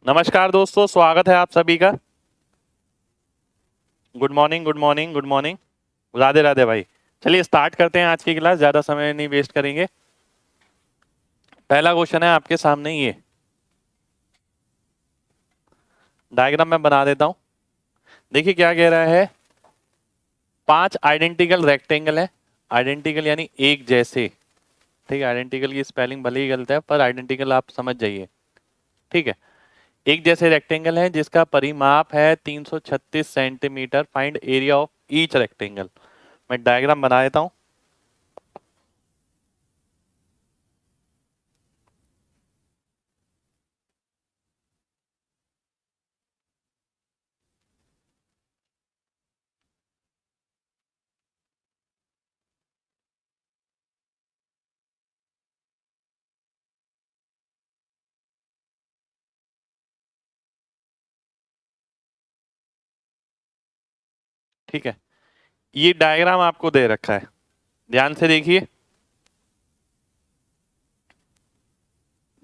नमस्कार दोस्तों, स्वागत है आप सभी का। Good morning, good morning, good morning. Radhe Radhe भाई। चलिए स्टार्ट करते हैं आज की क्लास, ज़्यादा समय नहीं वेस्ट करेंगे। पहला क्वेश्चन है आपके सामने, ये डायग्राम मैं बना देता हूं। देखिए क्या कह रहा है, 5 आइडेंटिकल रेक्टेंगल है। आइडेंटिकल यानी एक जैसे, ठीक है। आइडेंटिकल की स्पेलिंग भले ही गलत है पर आइडेंटिकल आप समझ जाइए, ठीक है। एक जैसे रेक्टेंगल है जिसका परिमाप है 336 centimetre. Find area of each rectangle. मैं डायग्राम बना देता हूं। ठीक है, ये डायग्राम आपको दे रखा है, ध्यान से देखिए।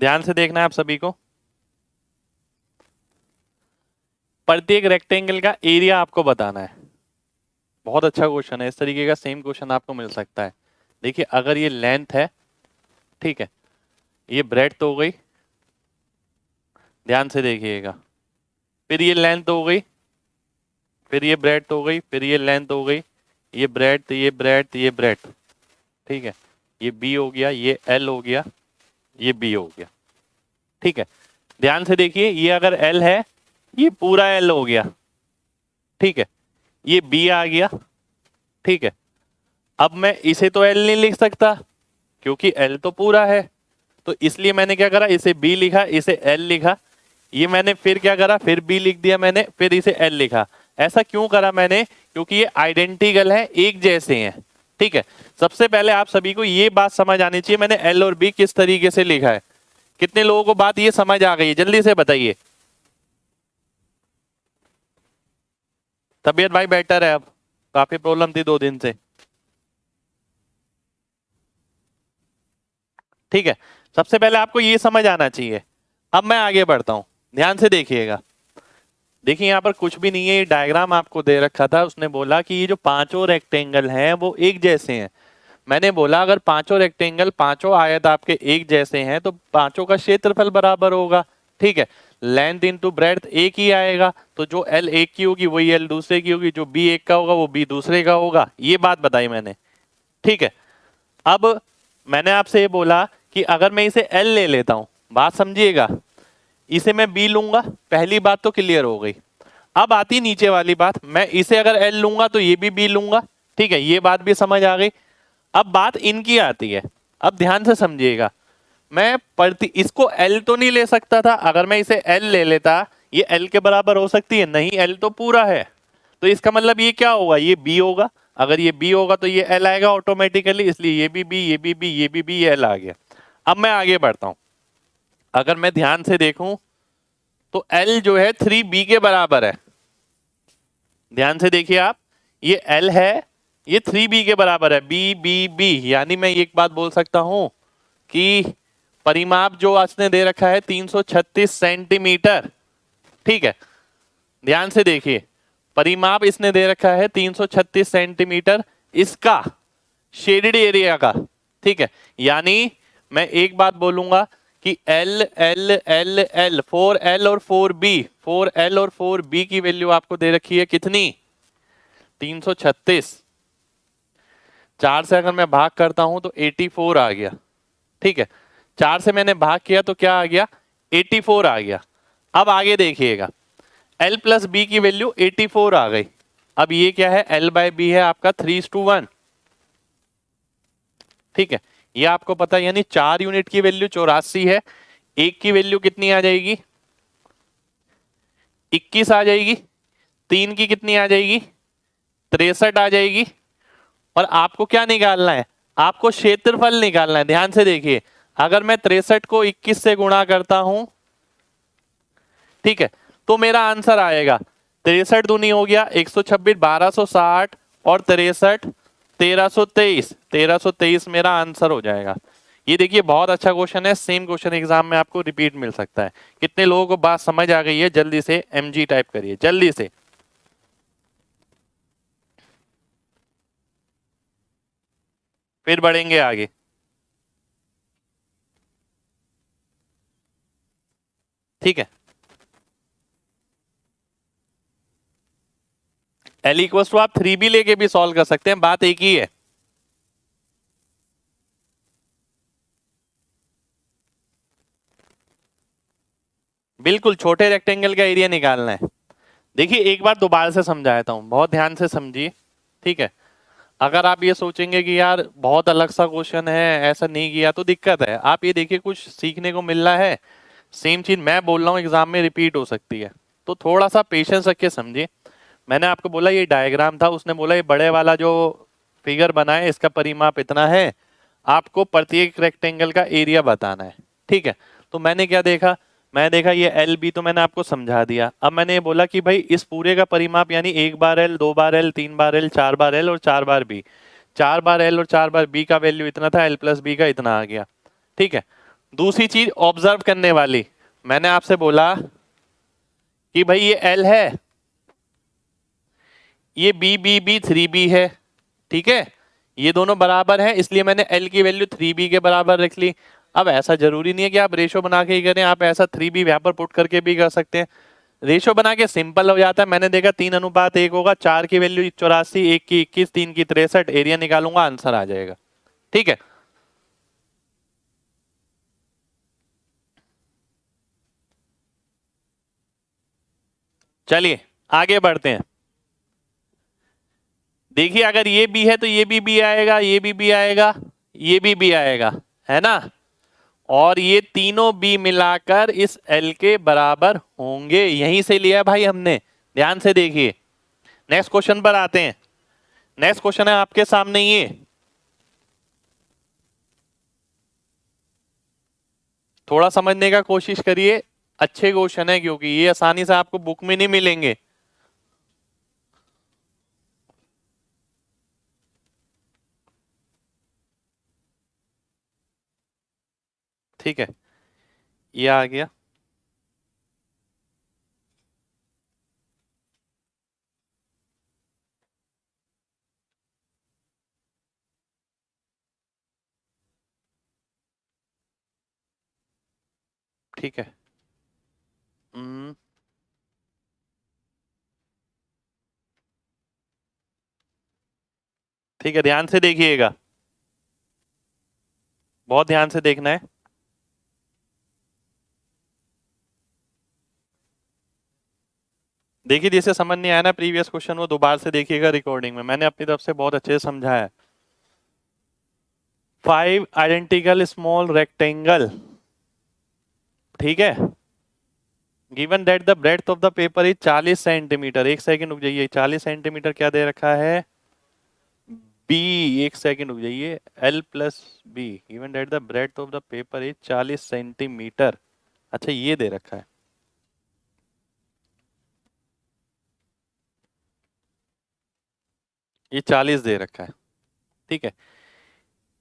ध्यान से देखना है आप सभी को। प्रत्येक रेक्टेंगल का एरिया आपको बताना है। बहुत अच्छा क्वेश्चन है, इस तरीके का सेम क्वेश्चन आपको मिल सकता है। देखिए अगर ये लेंथ है, ठीक है, ये ब्रेड्थ हो गई, ध्यान से देखिएगा। फिर ये लेंथ हो गई, फिर ये ब्रेड्थ हो गई, फिर ये लेंथ हो गई, ये ब्रेड्थ, ये ब्रेड्थ, ये ब्रेड्थ, ठीक है। ये बी हो गया, ये एल हो गया, ये बी हो गया, ठीक है। ध्यान से देखिए, ये अगर एल है, ये पूरा एल हो गया, ठीक है। ये बी आ गया, ठीक है। अब मैं इसे तो एल नहीं लिख सकता क्योंकि एल तो पूरा है, तो इसलिए मैंने क्या करा, इसे बी लिखा, इसे एल लिखा। ये मैंने फिर क्या करा, फिर बी लिख दिया मैंने, फिर इसे एल लिखा। ऐसा क्यों करा मैंने? क्योंकि ये आइडेंटिकल है, एक जैसे हैं, ठीक है। सबसे पहले आप सभी को ये बात समझ आनी चाहिए, मैंने एल और बी किस तरीके से लिखा है। कितने लोगों को बात ये समझ आ गई है, जल्दी से बताइए। तबीयत भाई बेटर है अब? काफी प्रॉब्लम थी 2 दिन से, ठीक है। सबसे पहले आपको ये समझ आना चाहिए। अब मैं आगे बढ़ता हूं, ध्यान से देखिएगा। देखिए यहाँ पर कुछ भी नहीं है, ये डायग्राम आपको दे रखा था। उसने बोला कि ये जो पांचों रेक्टेंगल हैं वो एक जैसे हैं। मैंने बोला अगर पांचों रेक्टेंगल, पांचों आयत आपके एक जैसे हैं तो पांचों का क्षेत्रफल बराबर होगा, ठीक है। लेंथ इनटू ब्रेड्थ एक ही आएगा, तो जो एल एक की होगी वही एल दूसरे की होगी, जो बी एक का होगा वो बी दूसरे का होगा। ये बात बताई मैंने, ठीक है। अब मैंने आपसे ये बोला कि अगर मैं इसे एल ले लेता हूं, बात समझिएगा, इसे मैं बी लूंगा, पहली बात तो क्लियर हो गई। अब आती नीचे वाली बात, मैं इसे अगर एल लूंगा तो ये भी बी लूंगा, ठीक है। ये बात भी समझ आ गई। अब बात इनकी आती है, अब ध्यान से समझिएगा। मैं प्रति इसको एल तो नहीं ले सकता था, अगर मैं इसे एल ले लेता, ये एल के बराबर हो सकती है? नहीं, एल तो पूरा है। तो इसका मतलब ये क्या होगा, ये बी होगा। अगर ये बी होगा तो ये एल आएगा ऑटोमेटिकली, इसलिए ये भी बी, ये भी बी, ये भी बी, ये एल आ गया। अब मैं आगे बढ़ता हूं। अगर मैं ध्यान से देखूं तो एल जो है 3b के बराबर है। ध्यान से देखिए आप, ये एल है, ये 3b के बराबर है, बी बी बी। यानी मैं एक बात बोल सकता हूं कि परिमाप जो उसने दे रखा है 336 सेंटीमीटर, ठीक है। ध्यान से देखिए, परिमाप इसने दे रखा है 336 सेंटीमीटर, इसका शेडेड एरिया का, ठीक है। यानी मैं एक बात बोलूंगा कि L L L L 4L और 4B, 4L और 4B की वैल्यू आपको दे रखी है कितनी? 336। 4 से अगर मैं भाग करता हूं तो 84 आ गया, ठीक है। 4 से मैंने भाग किया तो क्या आ गया? 84 आ गया। अब आगे देखिएगा, L प्लस बी की वैल्यू 84 आ गई। अब ये क्या है, L बाय बी है आपका 3:1, ठीक है। ये आपको पता है, यानी 4 यूनिट की वैल्यू 84 है, एक की वैल्यू कितनी आ जाएगी? 21 आ जाएगी। 3 की कितनी आ जाएगी? 63 आ जाएगी। और आपको क्या निकालना है? आपको क्षेत्रफल निकालना है। ध्यान से देखिए, अगर मैं 63 को 21 से गुणा करता हूं, ठीक है, तो मेरा आंसर आएगा 63 दूनी हो गया 126, 1260 और 63 1323। 1323 मेरा आंसर हो जाएगा। ये देखिए बहुत अच्छा क्वेश्चन है, सेम क्वेश्चन एग्जाम में आपको रिपीट मिल सकता है। कितने लोगों को बात समझ आ गई है? जल्दी से mg टाइप करिए जल्दी से। फिर बढ़ेंगे आगे। ठीक है, एल इक्वल टू आप 3b लेके भी सॉल्व कर सकते हैं, बात एक ही है। बिल्कुल छोटे रेक्टेंगल का एरिया निकालना है। देखिए एक बार दोबारा से समझाता हूं, बहुत ध्यान से समझिए। ठीक है, अगर आप ये सोचेंगे कि यार बहुत अलग सा क्वेश्चन है, ऐसा नहीं किया तो दिक्कत है। आप ये देखिए कुछ सीखने को मिल रहा है, सेम चीज मैं बोल रहा हूँ एग्जाम में रिपीट हो सकती है, तो थोड़ा सा पेशेंस रख के समझिए। मैंने आपको बोला ये डायग्राम था, उसने बोला ये बड़े वाला जो फिगर बना है इसका परिमाप इतना है, आपको प्रत्येक रेक्टेंगल का एरिया बताना है। ठीक है, तो मैंने क्या देखा, मैं देखा ये एल बी, तो मैंने आपको समझा दिया। अब मैंने ये बोला कि भाई इस पूरे का परिमाप यानी 1 बार एल, 2 बार एल, 3 बार एल, 4 बार एल और 4 बार बी। 4 बार एल और 4 बार बी का वैल्यू इतना था, एल प्लस बी का इतना आ गया। ठीक है, दूसरी चीज ऑब्जर्व करने वाली, मैंने आपसे बोला कि भाई ये एल है, ये बी बी बी 3b है। ठीक है, ये दोनों बराबर हैं, इसलिए मैंने एल की वैल्यू 3b के बराबर रख ली। अब ऐसा जरूरी नहीं है कि आप रेशो बना के ही करें, आप ऐसा 3b यहां पर पुट करके भी कर सकते हैं। रेशो बना के सिंपल हो जाता है। मैंने देखा 3:1 होगा, 4 की वैल्यू 84, 1 की 21, 3 की 63, एरिया निकालूंगा आंसर आ जाएगा। ठीक है, चलिए आगे बढ़ते हैं। देखिए अगर ये भी है तो ये भी आएगा, ये भी आएगा, ये भी आएगा, है ना। और ये तीनों बी मिलाकर इस एल के बराबर होंगे, यहीं से लिया भाई हमने, ध्यान से देखिए। नेक्स्ट क्वेश्चन पर आते हैं। नेक्स्ट क्वेश्चन है आपके सामने ये, थोड़ा समझने का कोशिश करिए, अच्छे क्वेश्चन है क्योंकि ये आसानी से आपको बुक में नहीं मिलेंगे। ठीक है, ये आ गया। ठीक है, ठीक है, ध्यान से देखिएगा, बहुत ध्यान से देखना है। देखिए जिसे समझ नहीं आया ना प्रीवियस क्वेश्चन, वो दोबारा से देखिएगा रिकॉर्डिंग में, मैंने अपनी तरफ से बहुत अच्छे से समझाया है। 5 आइडेंटिकल स्मॉल रेक्टेंगल, ठीक है, given that the breadth of the paper is 40 centimetre. एक सेकंड रुक जाइए, 40 सेंटीमीटर क्या दे रखा है? बी, एक सेकंड रुक जाइए, L plus B, given that the breadth of the paper is 40 centimetre. अच्छा ये दे रखा है, ये 40 दे रखा है। ठीक है,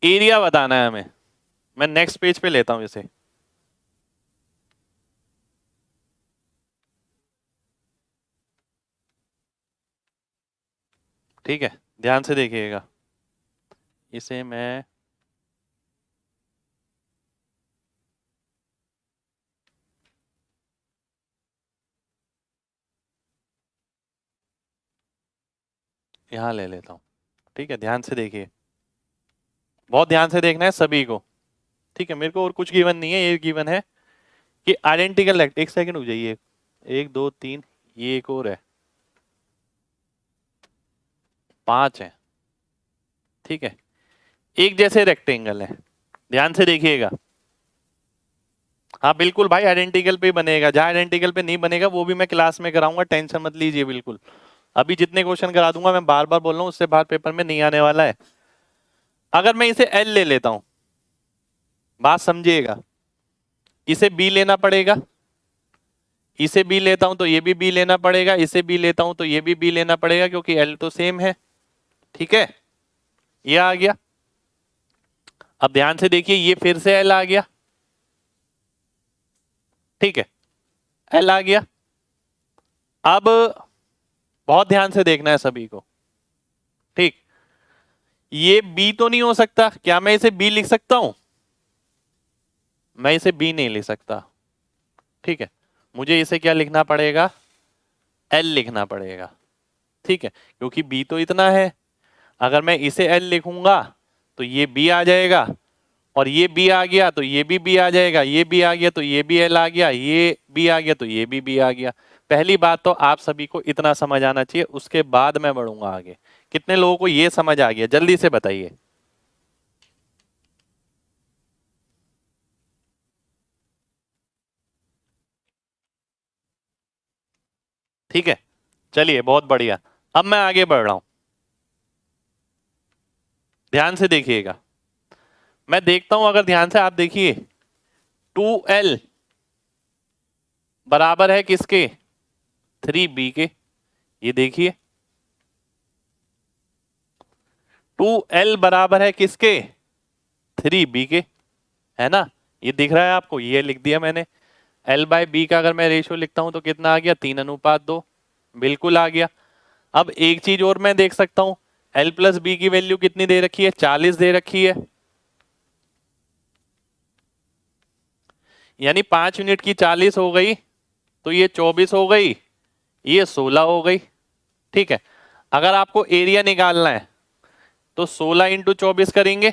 एरिया बताना है हमें। मैं नेक्स्ट पेज पे लेता हूं इसे। ठीक है, ध्यान से देखिएगा, इसे मैं यहां ले लेता हूं। ठीक है, ध्यान से देखिए, बहुत ध्यान से देखना है सभी को। ठीक है, मेरे को और कुछ गिवन नहीं है, ये गिवन है कि आइडेंटिकल, एक सेकंड रुक जाइए, 1 2 3, ये एक और है, 5 है। ठीक है, एक जैसे रेक्टेंगल है, ध्यान से देखिएगा। हाँ बिल्कुल भाई, आइडेंटिकल पे बनेगा, जहां आइडेंटिकल पे नहीं बनेगा वो भी मैं क्लास में कराऊंगा, टेंशन मत लीजिए बिल्कुल। अभी जितने क्वेश्चन करा दूंगा, मैं बार बार बोल रहा हूँ, उससे बाहर पेपर में नहीं आने वाला है। अगर मैं इसे एल ले लेता हूं, बात समझिएगा, इसे बी लेना पड़ेगा, इसे बी लेता हूं तो ये भी बी लेना पड़ेगा, इसे बी लेता हूं तो ये भी बी लेना पड़ेगा, क्योंकि एल तो सेम है। ठीक है, ये आ गया। अब ध्यान से देखिए, ये फिर से एल आ गया, ठीक है, एल आ गया। अब बहुत ध्यान से देखना है सभी को, ठीक। ये बी तो नहीं हो सकता, क्या मैं इसे बी लिख सकता हूं? मैं इसे बी नहीं लिख सकता, ठीक है। मुझे इसे क्या लिखना पड़ेगा? एल लिखना पड़ेगा, ठीक है, क्योंकि बी तो इतना है। अगर मैं इसे एल लिखूंगा तो ये बी आ जाएगा, और ये बी आ गया तो ये भी बी आ जाएगा, ये बी आ गया तो ये भी एल आ गया, ये बी आ गया तो ये भी बी आ गया। पहली बात तो आप सभी को इतना समझ आना चाहिए, उसके बाद मैं बढ़ूंगा आगे। कितने लोगों को ये समझ आ गया, जल्दी से बताइए। ठीक है, चलिए, बहुत बढ़िया। अब मैं आगे बढ़ रहा हूं, ध्यान से देखिएगा। मैं देखता हूं, अगर ध्यान से आप देखिए, 2L बराबर है किसके? 3B के। ये देखिए, 2L बराबर है किसके? 3B के, है ना? ये दिख रहा है आपको, ये लिख दिया मैंने। L बाय बी का अगर मैं रेशियो लिखता हूं तो कितना आ गया? 3:2, बिल्कुल आ गया। अब एक चीज और मैं देख सकता हूं, L प्लस बी की वैल्यू कितनी दे रखी है? 40 दे रखी है, यानी 5 यूनिट की 40 हो गई, तो ये 24 हो गई, ये 16 हो गई, ठीक है। अगर आपको एरिया निकालना है तो 16 इंटू 24 करेंगे,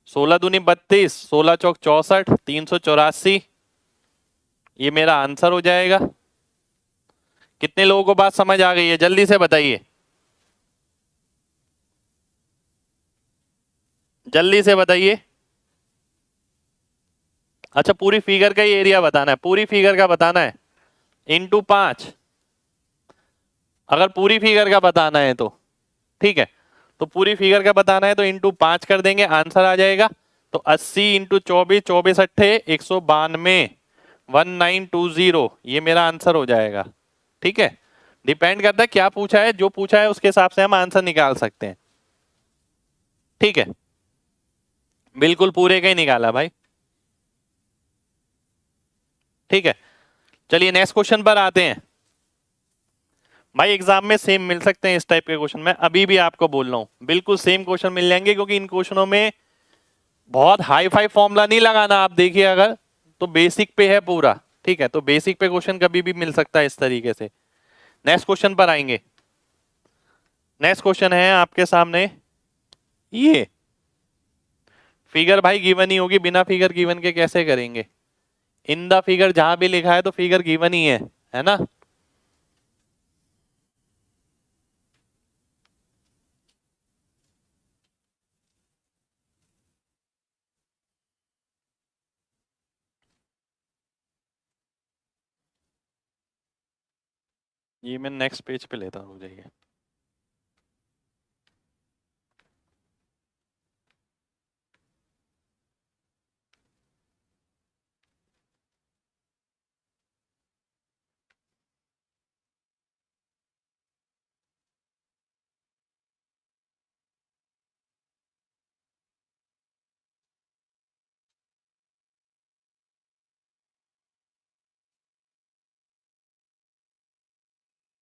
16 दूनी 32, 16 चौक 64, 384, ये मेरा आंसर हो जाएगा। कितने लोगों को बात समझ आ गई है, जल्दी से बताइए, जल्दी से बताइए। अच्छा, पूरी फिगर का ही एरिया बताना है, पूरी फिगर का बताना है, इंटू 5। अगर पूरी फिगर का बताना है तो ठीक है, तो पूरी फिगर का बताना है तो इंटू 5 कर देंगे, आंसर आ जाएगा। तो 80 इंटू 24, 24 अट्ठे 192, 1920, ये मेरा आंसर हो जाएगा, ठीक है। डिपेंड करता है क्या पूछा है, जो पूछा है उसके हिसाब से हम आंसर निकाल सकते हैं, ठीक है। बिल्कुल पूरे का ही निकाला भाई, ठीक है। चलिए नेक्स्ट क्वेश्चन पर आते हैं। भाई एग्जाम में सेम मिल सकते हैं इस टाइप के क्वेश्चन, मैं अभी भी आपको बोल रहा हूं, बिल्कुल सेम क्वेश्चन मिल जाएंगे, क्योंकि इन क्वेश्चनों में बहुत हाई फाई फॉर्मूला नहीं लगाना। आप देखिए, अगर तो बेसिक पे है पूरा, ठीक है, तो बेसिक पे क्वेश्चन कभी भी मिल सकता है इस तरीके से। नेक्स्ट क्वेश्चन पर आएंगे। नेक्स्ट क्वेश्चन है आपके सामने, ये फिगर भाई गिवन ही होगी, बिना फिगर गिवन के कैसे करेंगे? इन द फिगर जहां भी लिखा है तो फिगर गिवन ही है ना? ये मैं नेक्स्ट पेज पे लेता हूँ, जाइए।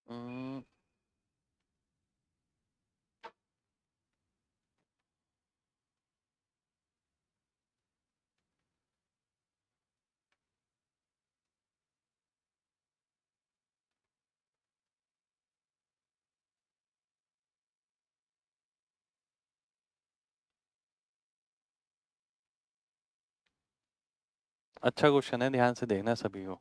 हम्म, अच्छा क्वेश्चन है, ध्यान से देखना सभी को।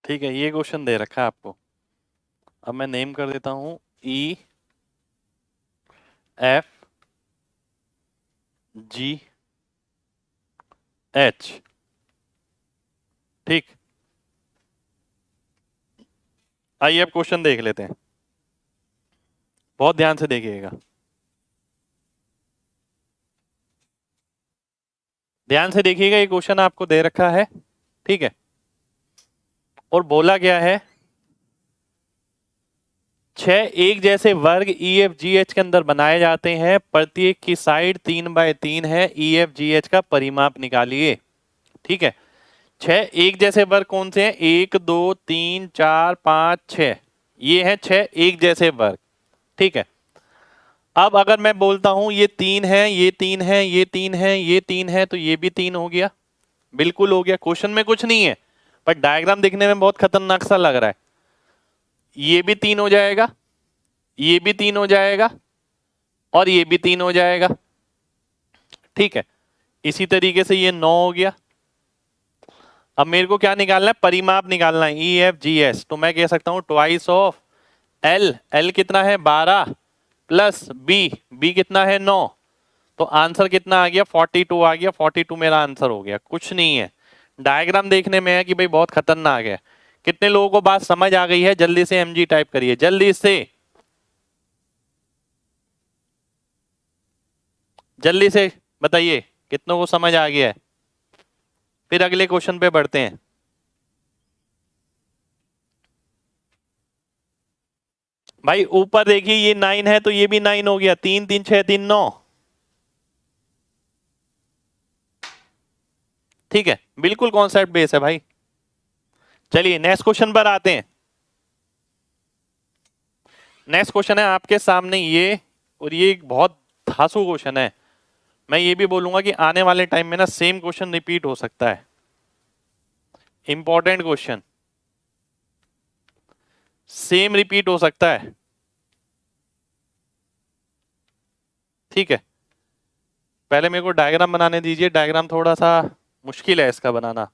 ठीक है, ये क्वेश्चन दे रखा है आपको। अब मैं नेम कर देता हूं ई एफ जी एच। ठीक, आइए अब क्वेश्चन देख लेते हैं, बहुत ध्यान से देखिएगा। ध्यान से देखिएगा, ये क्वेश्चन आपको दे रखा है, ठीक है। और बोला गया है 6 एक जैसे वर्ग ई एफ जी एच के अंदर बनाए जाते हैं, प्रत्येक की साइड 3/3 है, ई एफ जी एच का परिमाप निकालिए। ठीक है, 6 एक जैसे वर्ग कौन से हैं? 1 2 3 4 5 6, ये हैं 6 एक जैसे वर्ग। ठीक है, अब अगर मैं बोलता हूं ये 3 है, ये 3 है, ये 3 है, ये 3 है, तो ये भी 3 हो गया। बिल्कुल हो गया, क्वेश्चन में कुछ नहीं है, पर डायग्राम दिखने में बहुत खतरनाक सा लग रहा है। ये भी 3 हो जाएगा, ये भी 3 हो जाएगा, और ये भी 3 हो जाएगा। ठीक है, इसी तरीके से ये 9 हो गया। अब मेरे को क्या निकालना है? परिमाप निकालना है, ई एफ जी एस। तो मैं कह सकता हूं ट्वाइस ऑफ एल। एल कितना है? 12 प्लस बी, बी कितना है? 9। तो आंसर कितना आ गया? 42 आ गया। 42 मेरा आंसर हो गया। कुछ नहीं है, डायग्राम देखने में है कि भाई बहुत खतरनाक है। कितने लोगों को बात समझ आ गई है? जल्दी से एमजी टाइप करिए, जल्दी से, जल्दी से बताइए कितनों को समझ आ गया है। फिर अगले क्वेश्चन पे बढ़ते हैं। भाई ऊपर देखिए, ये 9 है तो ये भी 9 हो गया। 3 3 6 3 9। ठीक है, बिल्कुल कॉन्सेप्ट बेस है भाई। चलिए नेक्स्ट क्वेश्चन पर आते हैं। नेक्स्ट क्वेश्चन है आपके सामने ये, और ये एक बहुत धांसू क्वेश्चन है। मैं ये भी बोलूंगा कि आने वाले टाइम में ना सेम क्वेश्चन रिपीट हो सकता है। इंपॉर्टेंट क्वेश्चन, सेम रिपीट हो सकता है। ठीक है, पहले मेरे को डायग्राम बनाने दीजिए। डायग्राम थोड़ा सा मुश्किल है इसका बनाना।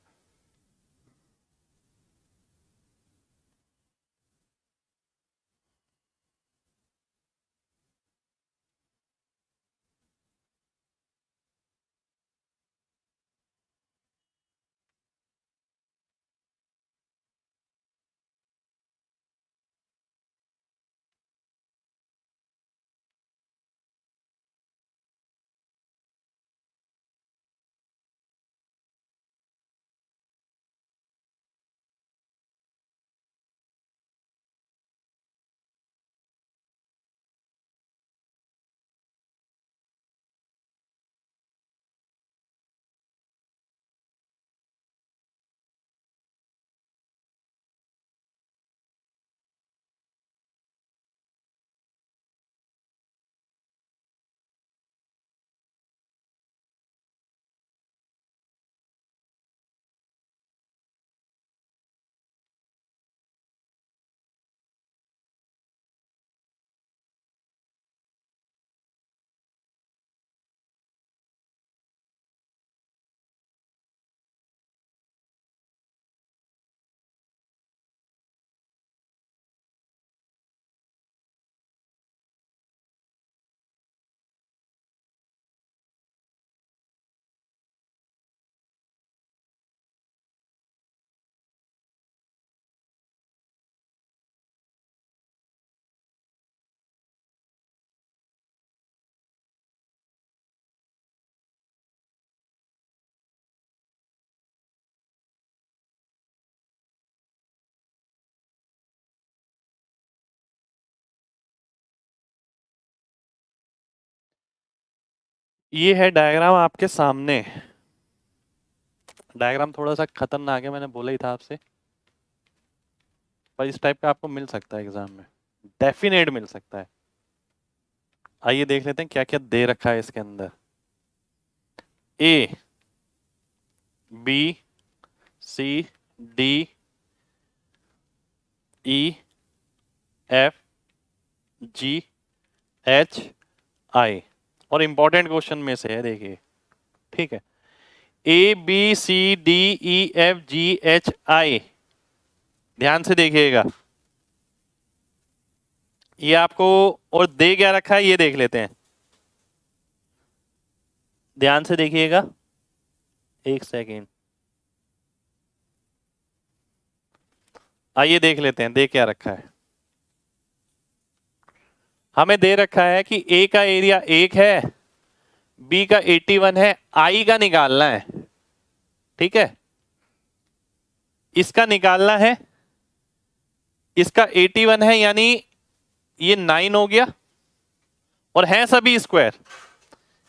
ये है डायग्राम आपके सामने। डायग्राम थोड़ा सा खतरनाक है, मैंने बोला ही था आपसे, पर इस टाइप का आपको मिल सकता है एग्जाम में, डेफिनेट मिल सकता है। आइए देख लेते हैं क्या क्या दे रखा है इसके अंदर। A B C D E F G H I, और इंपॉर्टेंट क्वेश्चन में से है, देखिए। ठीक है, A B C D E F G H I ध्यान से देखिएगा। ये आपको और दे क्या रखा है ये देख लेते हैं, ध्यान से देखिएगा, एक सेकेंड। आइए देख लेते हैं दे क्या रखा है। हमें दे रखा है कि ए का एरिया 1 है, बी का 81 है, आई का निकालना है। ठीक है, इसका निकालना है, इसका 81 है यानी ये 9 हो गया, और है सभी स्क्वायर।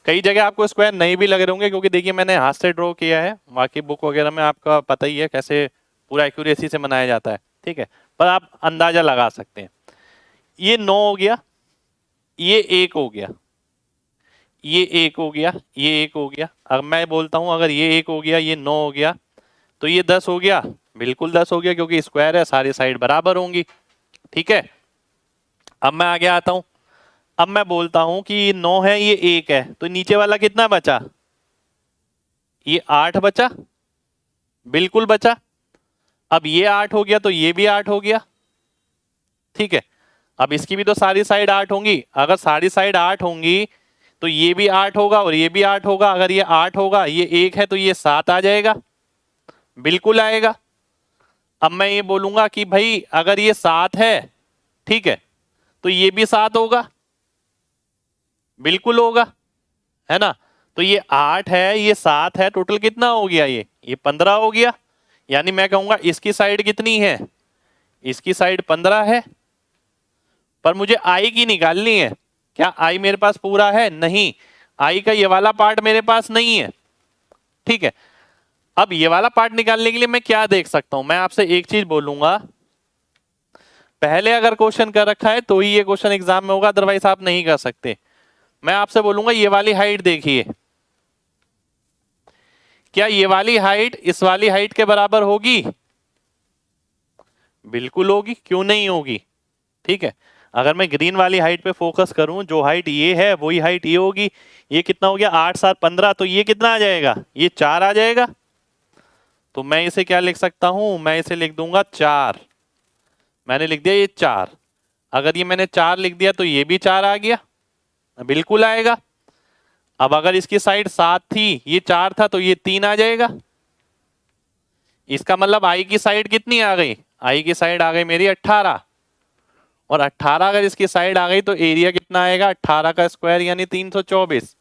कई जगह आपको स्क्वायर नहीं भी लग रहे होंगे क्योंकि देखिए मैंने हाथ से ड्रॉ किया है, बाकी बुक वगैरह में आपका पता ही है कैसे पूरा एक्यूरेसी से बनाया जाता है। ठीक है, पर आप अंदाजा लगा सकते हैं। ये 9 हो गया, ये 1 हो गया, ये 1 हो गया, ये 1 हो गया। अब मैं बोलता हूं अगर ये 1 हो गया, ये 9 हो गया, तो ये 10 हो गया, बिल्कुल 10 हो गया क्योंकि स्क्वायर है, सारी साइड बराबर होंगी। ठीक है, अब मैं आगे आता हूं। अब मैं बोलता हूं कि ये 9 है, ये 1 है, तो नीचे वाला कितना बचा? ये 8 बचा, बिल्कुल बचा। अब ये 8 हो गया तो ये भी 8 हो गया। ठीक है, अब इसकी भी तो सारी साइड 8 होंगी, अगर सारी साइड 8 होंगी तो ये भी 8 होगा और ये भी 8 होगा। अगर ये 8 होगा, ये 1 है तो ये 7 आ जाएगा, बिल्कुल आएगा। अब मैं ये बोलूंगा कि भाई अगर ये 7 है, ठीक है, तो ये भी 7 होगा, बिल्कुल होगा, है ना। तो ये 8 है, ये 7 है, टोटल कितना हो गया? ये 15 हो गया। यानी मैं कहूंगा इसकी साइड कितनी है? इसकी साइड 15 है, पर मुझे आई की निकालनी है। क्या आई मेरे पास पूरा है? नहीं, आई का ये वाला पार्ट मेरे पास नहीं है। ठीक है, अब ये वाला पार्ट निकालने के लिए मैं क्या देख सकता हूं? मैं आपसे एक चीज बोलूंगा, पहले अगर क्वेश्चन कर रखा है तो ही ये क्वेश्चन एग्जाम में होगा, अदरवाइज आप नहीं कर सकते। मैं आपसे बोलूंगा ये वाली हाइट देखिए, क्या ये वाली हाइट इस वाली हाइट के बराबर होगी? बिल्कुल होगी, क्यों नहीं होगी? ठीक है, अगर मैं ग्रीन वाली हाइट पे फोकस करूं, जो हाइट ये है वही हाइट ये होगी। ये कितना हो गया? 8 7 15, तो ये कितना आ जाएगा? ये 4 आ जाएगा। तो मैं इसे क्या लिख सकता हूं? मैं इसे लिख दूंगा 4। मैंने लिख दिया ये 4। अगर ये मैंने 4 लिख दिया तो ये भी 4 आ गया, बिल्कुल आएगा। अब अगर इसकी साइड 7 थी, ये 4 था, तो ये 3 आ जाएगा। इसका मतलब आई की साइड कितनी आ गई? आई की साइड आ गई मेरी 18, और 18 अगर इसकी साइड आ गई तो एरिया कितना आएगा? 18 का स्क्वायर यानी 324।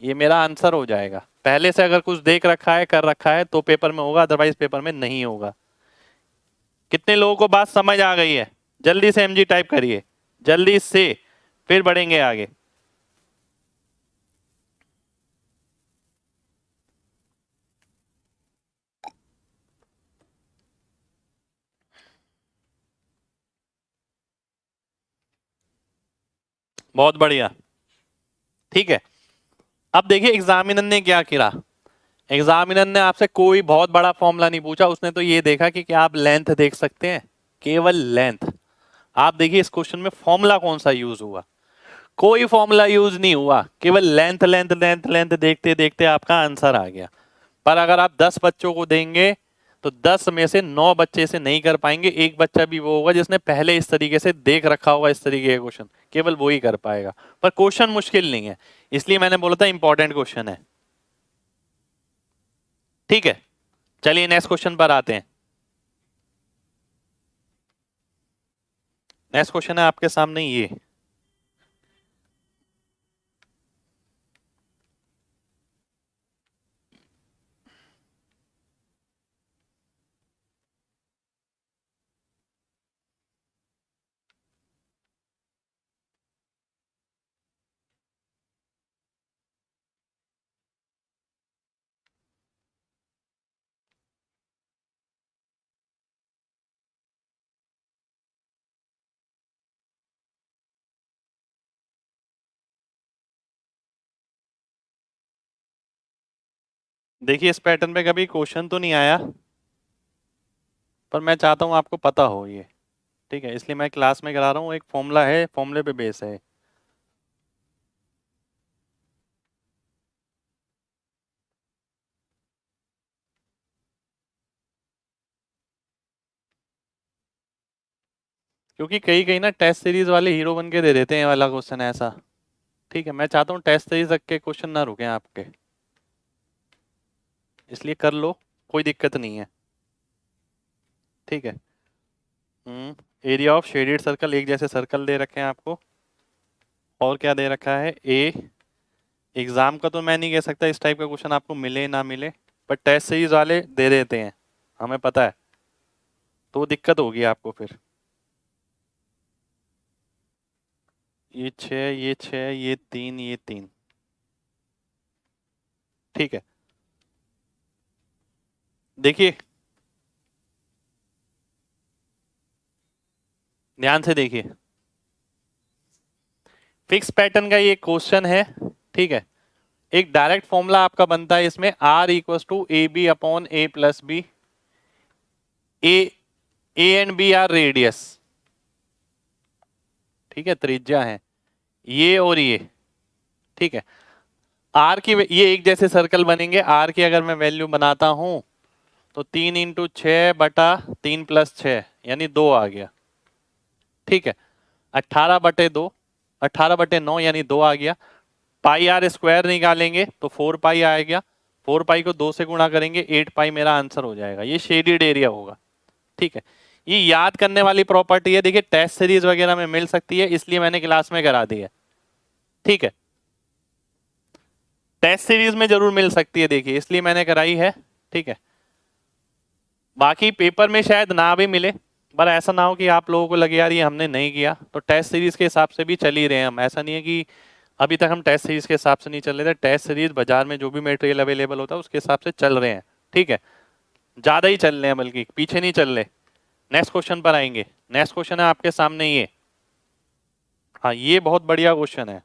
ये मेरा आंसर हो जाएगा। पहले से अगर कुछ देख रखा है, कर रखा है, तो पेपर में होगा, अदरवाइज पेपर में नहीं होगा। कितने लोगों को बात समझ आ गई है? जल्दी से एमजी टाइप करिए, जल्दी से, फिर बढ़ेंगे आगे। बहुत बढ़िया। ठीक है, अब देखिए एग्जामिनर ने क्या किया। एग्जामिनर ने आपसे कोई बहुत बड़ा फॉर्मूला नहीं पूछा, उसने तो ये देखा कि क्या आप लेंथ देख सकते हैं, केवल लेंथ। आप देखिए इस क्वेश्चन में फॉर्मूला कौन सा यूज हुआ? कोई फॉर्मूला यूज नहीं हुआ, केवल लेंथ लेंथ लेंथ लेंथ देखते देखते आपका आंसर आ गया। पर अगर आप 10 बच्चों को देंगे तो 10 में से 9 बच्चे से नहीं कर पाएंगे, एक बच्चा भी वो होगा जिसने पहले इस तरीके से देख रखा होगा इस तरीके का क्वेश्चन, केवल वो ही कर पाएगा। पर क्वेश्चन मुश्किल नहीं है, इसलिए मैंने बोला था इंपॉर्टेंट क्वेश्चन है। ठीक है, चलिए नेक्स्ट क्वेश्चन पर आते हैं। नेक्स्ट क्वेश्चन है आपके सामने ये। देखिए इस पैटर्न पे कभी क्वेश्चन तो नहीं आया, पर मैं चाहता हूं आपको पता हो ये। ठीक है, इसलिए मैं क्लास में करा रहा हूँ, एक फॉर्मूला है, फॉर्मूले पे बेस है। क्योंकि कई कई ना टेस्ट सीरीज वाले हीरो बन के दे देते हैं ये वाला क्वेश्चन ऐसा। ठीक है, मैं चाहता हूँ टेस्ट सीरीज तक के क्वेश्चन ना रुके आपके, इसलिए कर लो, कोई दिक्कत नहीं है। ठीक है। एरिया ऑफ शेडेड सर्कल, एक जैसे सर्कल दे रखे हैं आपको। और क्या दे रखा है, ए। एग्जाम का तो मैं नहीं कह सकता इस टाइप का क्वेश्चन आपको मिले ना मिले, पर टेस्ट सीरीज वाले दे देते हैं, हमें पता है, तो दिक्कत होगी आपको फिर। ये 6, ये 6, ये 3, ये 3। ठीक है, देखिए ध्यान से देखिए, फिक्स पैटर्न का ये क्वेश्चन है। ठीक है, एक डायरेक्ट फॉर्मूला आपका बनता है इसमें, R equals to A B upon A plus B. A and B are radius, ठीक है, त्रिज्या है ये और ये। ठीक है, आर की ये एक जैसे सर्कल बनेंगे, आर की अगर मैं वैल्यू बनाता हूं तो 3 × 6/3 + 6 यानी 2 आ गया। ठीक है, 18/2, 18/9 यानी 2 आ गया। पाई आर स्क्वायर निकालेंगे तो 4 पाई आ गया, 4 पाई को 2 से गुणा करेंगे, 8 पाई मेरा आंसर हो जाएगा, ये शेडेड एरिया होगा। ठीक है, ये याद करने वाली प्रॉपर्टी है, देखिए टेस्ट सीरीज वगैरह में मिल सकती है, इसलिए मैंने क्लास में करा दी है। ठीक है, टेस्ट सीरीज में जरूर मिल सकती है, देखिए इसलिए मैंने कराई है। ठीक है, बाकी पेपर में शायद ना भी मिले, पर ऐसा ना हो कि आप लोगों को लगे यार ये हमने नहीं किया, तो टेस्ट सीरीज के हिसाब से भी चल ही रहे हैं हम, ऐसा नहीं है कि अभी तक हम टेस्ट सीरीज के हिसाब से नहीं चल रहे थे। टेस्ट सीरीज बाजार में जो भी मटेरियल अवेलेबल होता है उसके हिसाब से चल रहे हैं। ठीक है, ज्यादा ही चल रहे हैं, बल्कि पीछे नहीं चल रहे। नेक्स्ट क्वेश्चन पर आएंगे। नेक्स्ट क्वेश्चन है आपके सामने ये, हाँ ये बहुत बढ़िया क्वेश्चन है।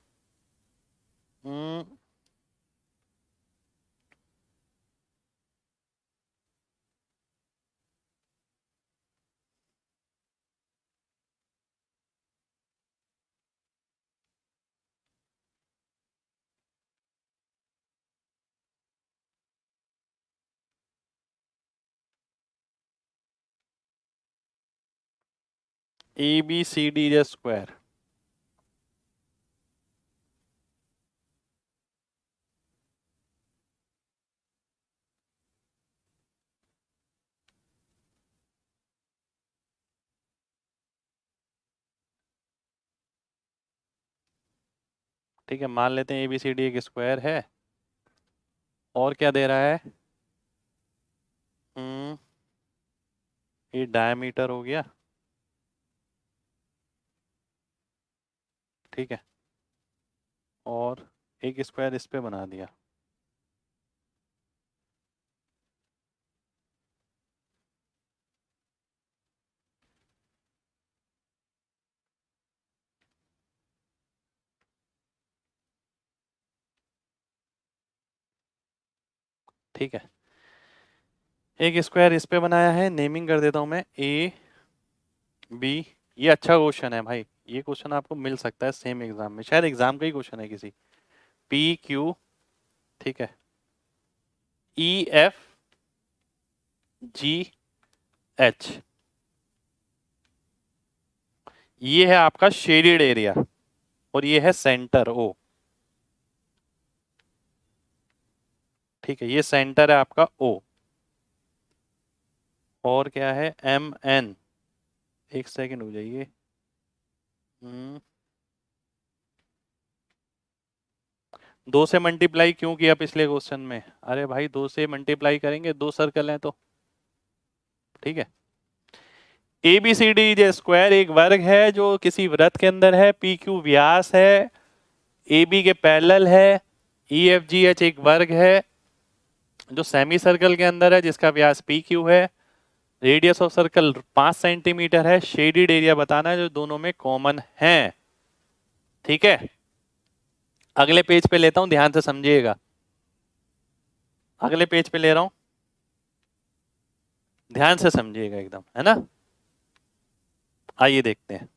ABCD²। ठीक है, मान लेते हैं ABCD एक स्क्वायर है, और क्या दे रहा है, ये डायमीटर हो गया। ठीक है, और एक स्क्वायर इस पे बना दिया। ठीक है, एक स्क्वायर इस पे बनाया है, नेमिंग कर देता हूं मैं AB। ये अच्छा क्वेश्चन है भाई, ये क्वेश्चन आपको मिल सकता है सेम एग्जाम में, शायद एग्जाम का ही क्वेश्चन है किसी। PQ, ठीक है, EFGH, ये है आपका शेडेड एरिया, और ये है सेंटर O। ठीक है, ये सेंटर है आपका O। और क्या है, MN, एक सेकंड हो जाइए। 2 से मल्टीप्लाई क्यों किया पिछले क्वेश्चन में, अरे भाई 2 से मल्टीप्लाई करेंगे, 2 सर्कल हैं तो। ठीक है, ABCD² एक वर्ग है जो किसी वृत्त के अंदर है, PQ व्यास है, AB के पैरेलल है, EFGH एक वर्ग है जो सेमी सर्कल के अंदर है जिसका व्यास PQ है, रेडियस ऑफ सर्कल 5 सेंटीमीटर है, शेडेड एरिया बताना है जो दोनों में कॉमन है। ठीक है, अगले पेज पे लेता हूं, ध्यान से समझिएगा, अगले पेज पे ले रहा हूं, ध्यान से समझिएगा एकदम, है ना। आइए देखते हैं।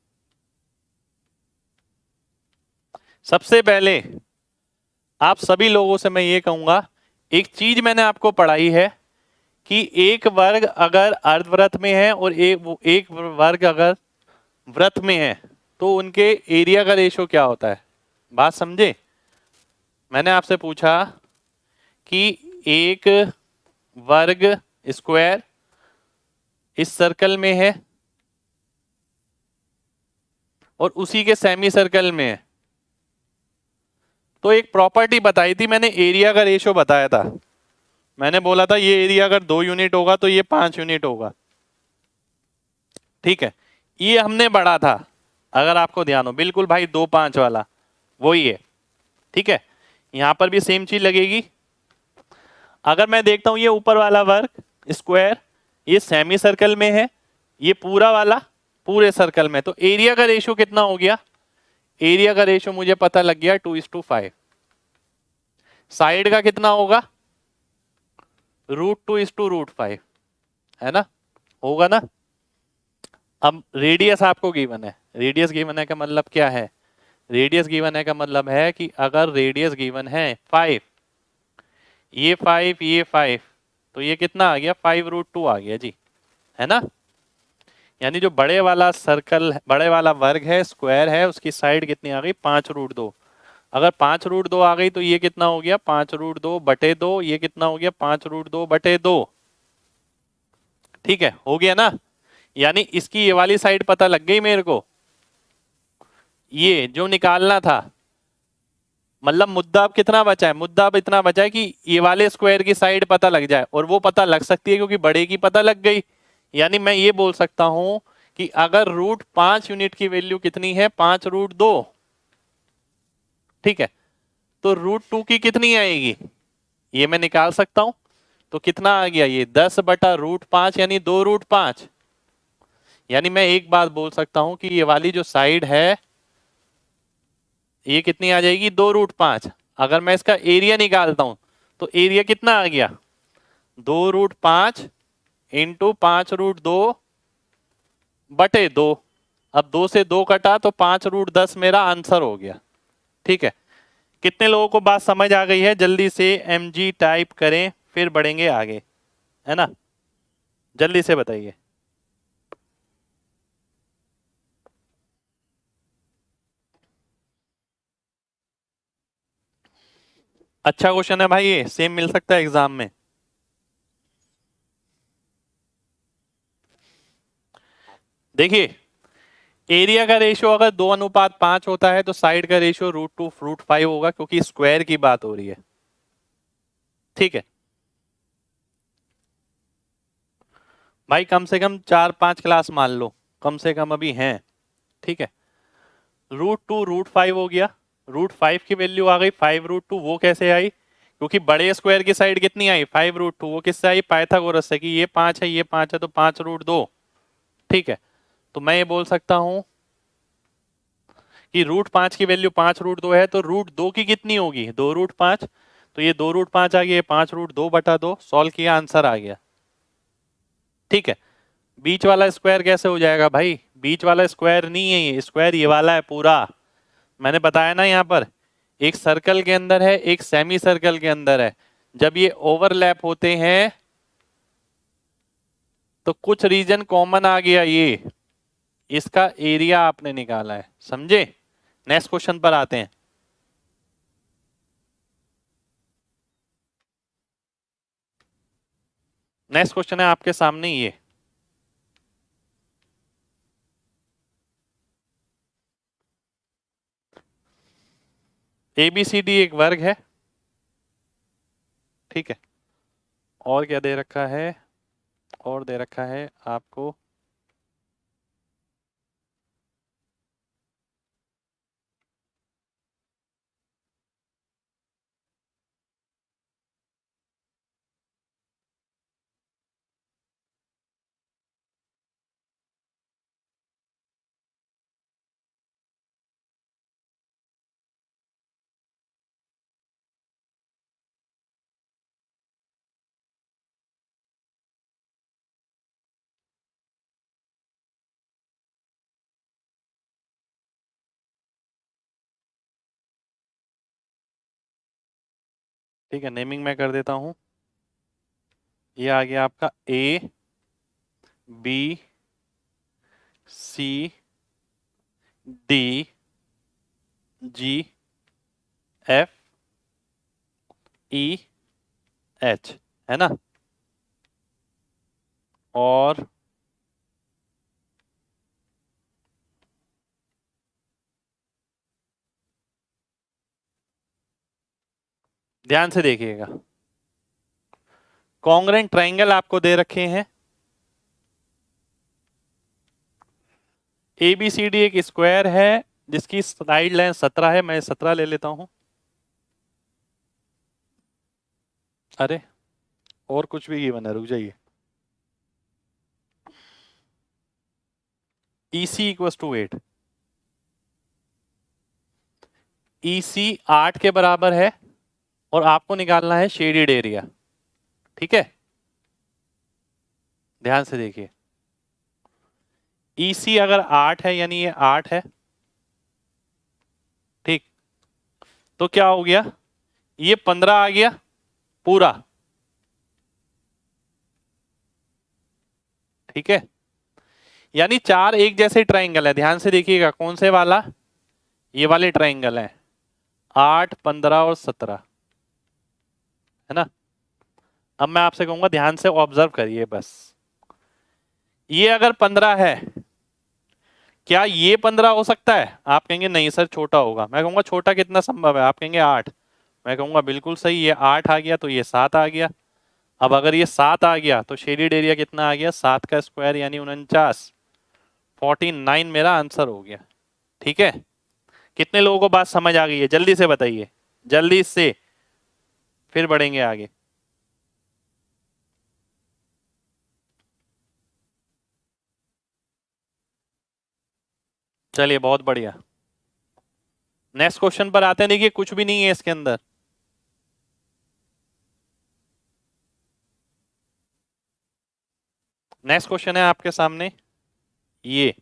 सबसे पहले आप सभी लोगों से मैं ये कहूंगा, एक चीज मैंने आपको पढ़ाई है कि एक वर्ग अगर अर्धवृत्त में है और एक वर्ग अगर वृत्त में है तो उनके एरिया का रेशो क्या होता है? बात समझे? मैंने आपसे पूछा कि एक वर्ग स्क्वायर इस सर्कल में है और उसी के सेमी सर्कल में है, तो एक प्रॉपर्टी बताई थी मैंने, एरिया का रेशो बताया था। मैंने बोला था ये एरिया अगर 2 यूनिट होगा तो ये 5 यूनिट होगा। ठीक है, ये हमने बढ़ा था, अगर आपको ध्यान हो, बिल्कुल भाई 2 5 वाला वही है। ठीक है, यहां पर भी सेम चीज लगेगी। अगर मैं देखता हूं ये ऊपर वाला वर्ग स्क्वायर ये सेमी सर्कल में है, ये पूरा वाला पूरे सर्कल में, तो एरिया का रेशियो कितना हो गया? एरिया का रेशियो मुझे पता लग गया 2:5। साइड का कितना होगा? √2:5, है ना? होगा ना? अब रेडियस आपको गिवन है, रेडियस गिवन है का मतलब क्या है? रेडियस गिवन है का मतलब है कि अगर रेडियस गिवन है 5, ये 5 ये 5, तो ये कितना आ गया? 5√2 आ गया जी, है ना? यानी जो बड़े वाला सर्कल, बड़े वाला वर्ग है, स्क्वायर है, उसकी साइड कितनी आ गई? 5√2। अगर 5√2 आ गई तो ये कितना हो गया? 5√2/2। ये कितना हो गया? 5√2/2। ठीक है, हो गया ना? यानी इसकी ये वाली साइड पता लग गई मेरे को। ये जो निकालना था, मतलब मुद्दा अब कितना बचा है? मुद्दा अब इतना बचा है कि ये वाले स्क्वायर की साइड पता लग जाए, और वो पता लग सकती है क्योंकि बड़े की पता लग गई। यानी मैं ये बोल सकता हूं कि अगर √5 यूनिट की वैल्यू कितनी है? 5√2। ठीक है, तो √2 की कितनी आएगी? ये मैं निकाल सकता हूं। तो कितना आ गया? ये 10/√5 यानी 2√5। यानी मैं एक बात बोल सकता हूं कि ये वाली जो साइड है ये कितनी आ जाएगी? 2√5। अगर मैं इसका एरिया निकालता हूं तो एरिया कितना आ गया? 2√5 इंटू 5√2/2। अब 2 से 2 कटा तो 5√10 मेरा आंसर हो गया। ठीक है, कितने लोगों को बात समझ आ गई है? जल्दी से mg टाइप करें, फिर बढ़ेंगे आगे, है ना? जल्दी से बताइए। अच्छा क्वेश्चन है भाई, ये सेम मिल सकता है एग्जाम में। देखिए, एरिया का रेशियो अगर 2:5 होता है तो साइड का रेशियो √2√5 होगा, क्योंकि स्क्वायर की बात हो रही है। ठीक है भाई, कम से कम 4 5 क्लास मान लो, कम से कम अभी हैं। ठीक है, √2√5 हो गया, √5 की वैल्यू आ गई 5√2। वो कैसे आई? क्योंकि बड़े स्क्वायर की साइड कितनी आई? 5√2। वो किससे आई? पाइथागोरस से, कि ये 5 है ये 5 है तो 5√2। ठीक है, तो मैं ये बोल सकता हूं कि √5 की वैल्यू 5√2 है, तो √2 की कितनी होगी? 2√5। तो ये 2√5 आ गया, 5√2/2। सॉल्व किया, आंसर आ गया। ठीक है, बीच वाला स्क्वायर कैसे हो जाएगा भाई? बीच वाला स्क्वायर नहीं है, ये स्क्वायर ये वाला है पूरा। मैंने बताया ना, यहाँ पर एक सर्कल के अंदर है, एक सेमी सर्कल के अंदर है। जब ये ओवरलैप होते हैं तो कुछ रीजन कॉमन आ गया, ये इसका एरिया आपने निकाला है। समझे? नेक्स्ट क्वेश्चन पर आते हैं। नेक्स्ट क्वेश्चन है आपके सामने ये। ABCD एक वर्ग है। ठीक है, और क्या दे रखा है? और दे रखा है आपको ठीक है, नेमिंग मैं कर देता हूं। ये आ गया आपका A B C D G F E H, है ना। और ध्यान से देखिएगा, कॉन्ग्रेंट ट्रायंगल आपको दे रखे हैं। ए बी सी डी एक स्क्वायर है जिसकी साइड लेंथ 17 है, मैं 17 ले लेता हूं। अरे और कुछ भी गिवन है, रुक जाइए। ई सी इक्वल टू 8, ई सी 8 के बराबर है और आपको निकालना है शेडेड एरिया, ठीक है। ध्यान से देखिए, ई सी अगर 8 है यानी ये 8 है, ठीक। तो क्या हो गया, ये 15 आ गया पूरा, ठीक है। यानी चार एक जैसे ट्रायंगल है, ध्यान से देखिएगा कौन से वाला, ये वाले ट्रायंगल है, 8 15 और 17, है ना। अब मैं आपसे कहूंगा ध्यान से ऑब्जर्व करिए बस, ये अगर 15 है, क्या ये 15 हो सकता है? आप कहेंगे नहीं सर छोटा होगा, मैं कहूंगा छोटा कितना संभव है, आप कहेंगे 8, मैं कहूंगा बिल्कुल सही, ये 8 आ गया तो ये 7 आ गया। अब अगर ये 7 आ गया तो शेडेड एरिया कितना आ गया, 7 का स्क्वायर यानी 49, 49 मेरा आंसर हो गया, ठीक है। कितने लोगों को बात समझ आ गई है, जल्दी से बताइए, जल्दी से, फिर बढ़ेंगे आगे। चलिए बहुत बढ़िया, नेक्स्ट क्वेश्चन पर आते हैं। देखिए कुछ भी नहीं है इसके अंदर, नेक्स्ट क्वेश्चन है आपके सामने, ये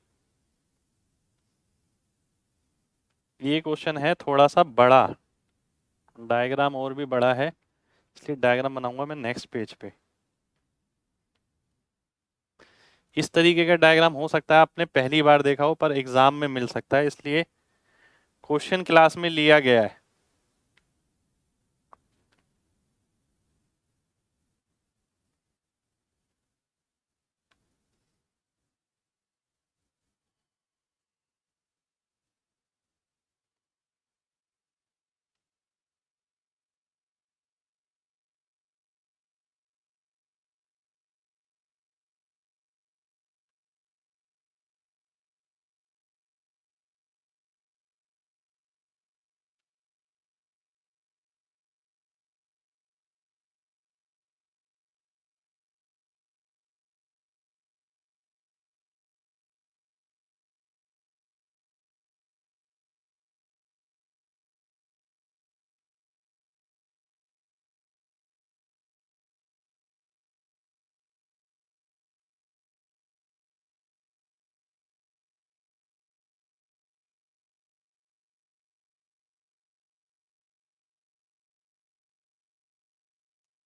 ये क्वेश्चन है थोड़ा सा बड़ा, डायग्राम और भी बड़ा है, इसलिए डायग्राम बनाऊंगा मैं नेक्स्ट पेज पे। इस तरीके का डायग्राम हो सकता है आपने पहली बार देखा हो पर एग्जाम में मिल सकता है, इसलिए क्वेश्चन क्लास में लिया गया है।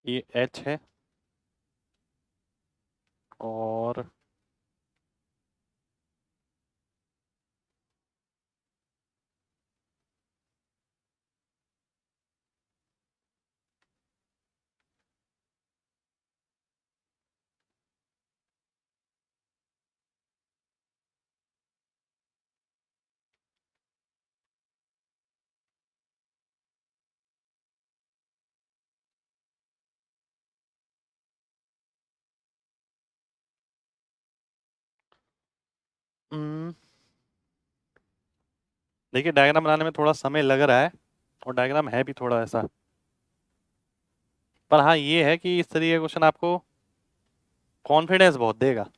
ये एच है और देखिए डायग्राम बनाने में थोड़ा समय लग रहा है और डायग्राम है भी थोड़ा ऐसा, पर हाँ ये है कि इस तरीके का क्वेश्चन आपको कॉन्फिडेंस बहुत देगा।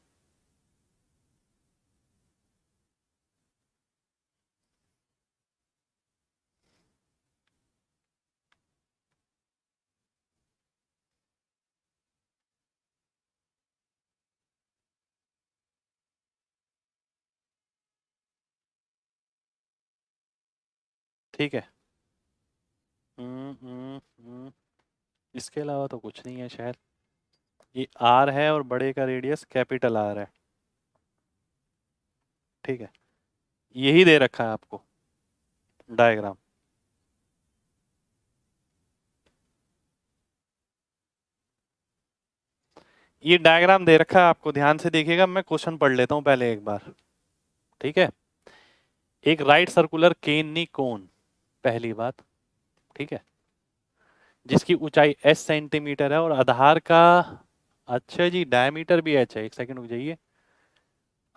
ठीक है। इसके अलावा तो कुछ नहीं है शायद, ये आर है और बड़े का रेडियस कैपिटल आर है, ठीक है। यही दे रखा है आपको डायग्राम। ये डायग्राम दे रखा है आपको, ध्यान से देखिएगा। मैं क्वेश्चन पढ़ लेता हूं पहले एक बार, ठीक है। एक राइट सर्कुलर केनी कोन, पहली बात, ठीक है, जिसकी ऊंचाई s सेंटीमीटर है और आधार का, अच्छा जी, डायमीटर भी h है। एक सेकंड रुक जाइए।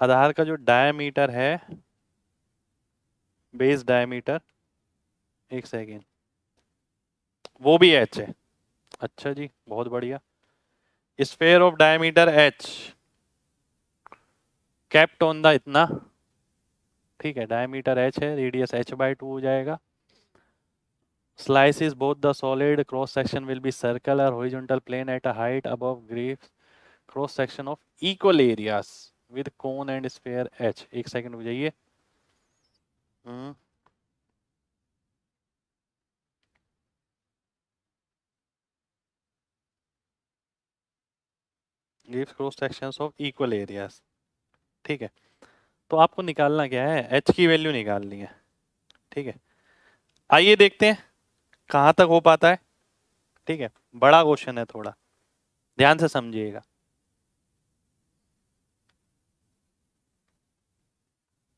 आधार का जो डायमीटर है, बेस डायमीटर, एक सेकेंड, वो भी h है। अच्छा जी, बहुत बढ़िया। Sphere of diameter h kept on the इतना, ठीक है, डायमीटर h है, रेडियस h/2 हो जाएगा। Slices both the solid, cross section will be circular horizontal plane at a height above grapes, cross section of equal areas with cone and sphere h। एक second रुक जाइए। gives cross sections of equal areas, ठीक है। तो आपको निकालना क्या है, h की वैल्यू निकालनी है, ठीक है। आइए देखते हैं कहां तक हो पाता है, ठीक है। बड़ा क्वेश्चन है, थोड़ा ध्यान से समझिएगा।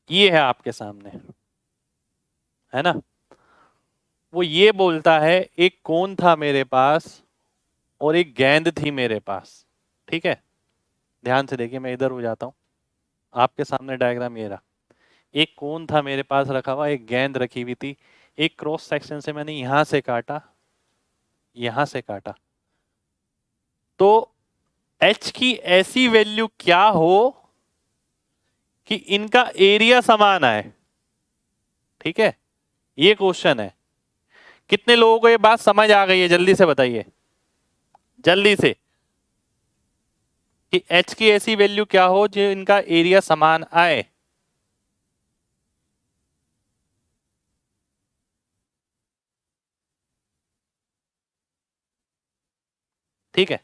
ये है आपके सामने, है ना। वो ये बोलता है एक कोन था मेरे पास और एक गेंद थी मेरे पास, ठीक है। ध्यान से देखिए, मैं इधर हो जाता हूं, आपके सामने डायग्राम ये रहा। एक कोन था मेरे पास रखा हुआ, एक गेंद रखी हुई थी। एक क्रॉस सेक्शन से मैंने यहां से काटा, यहां से काटा, तो h की ऐसी वैल्यू क्या हो कि इनका एरिया समान आए, ठीक है। ये क्वेश्चन है। कितने लोगों को ये बात समझ आ गई है, जल्दी से बताइए, जल्दी से, कि h की ऐसी वैल्यू क्या हो जो इनका एरिया समान आए। ठीक है,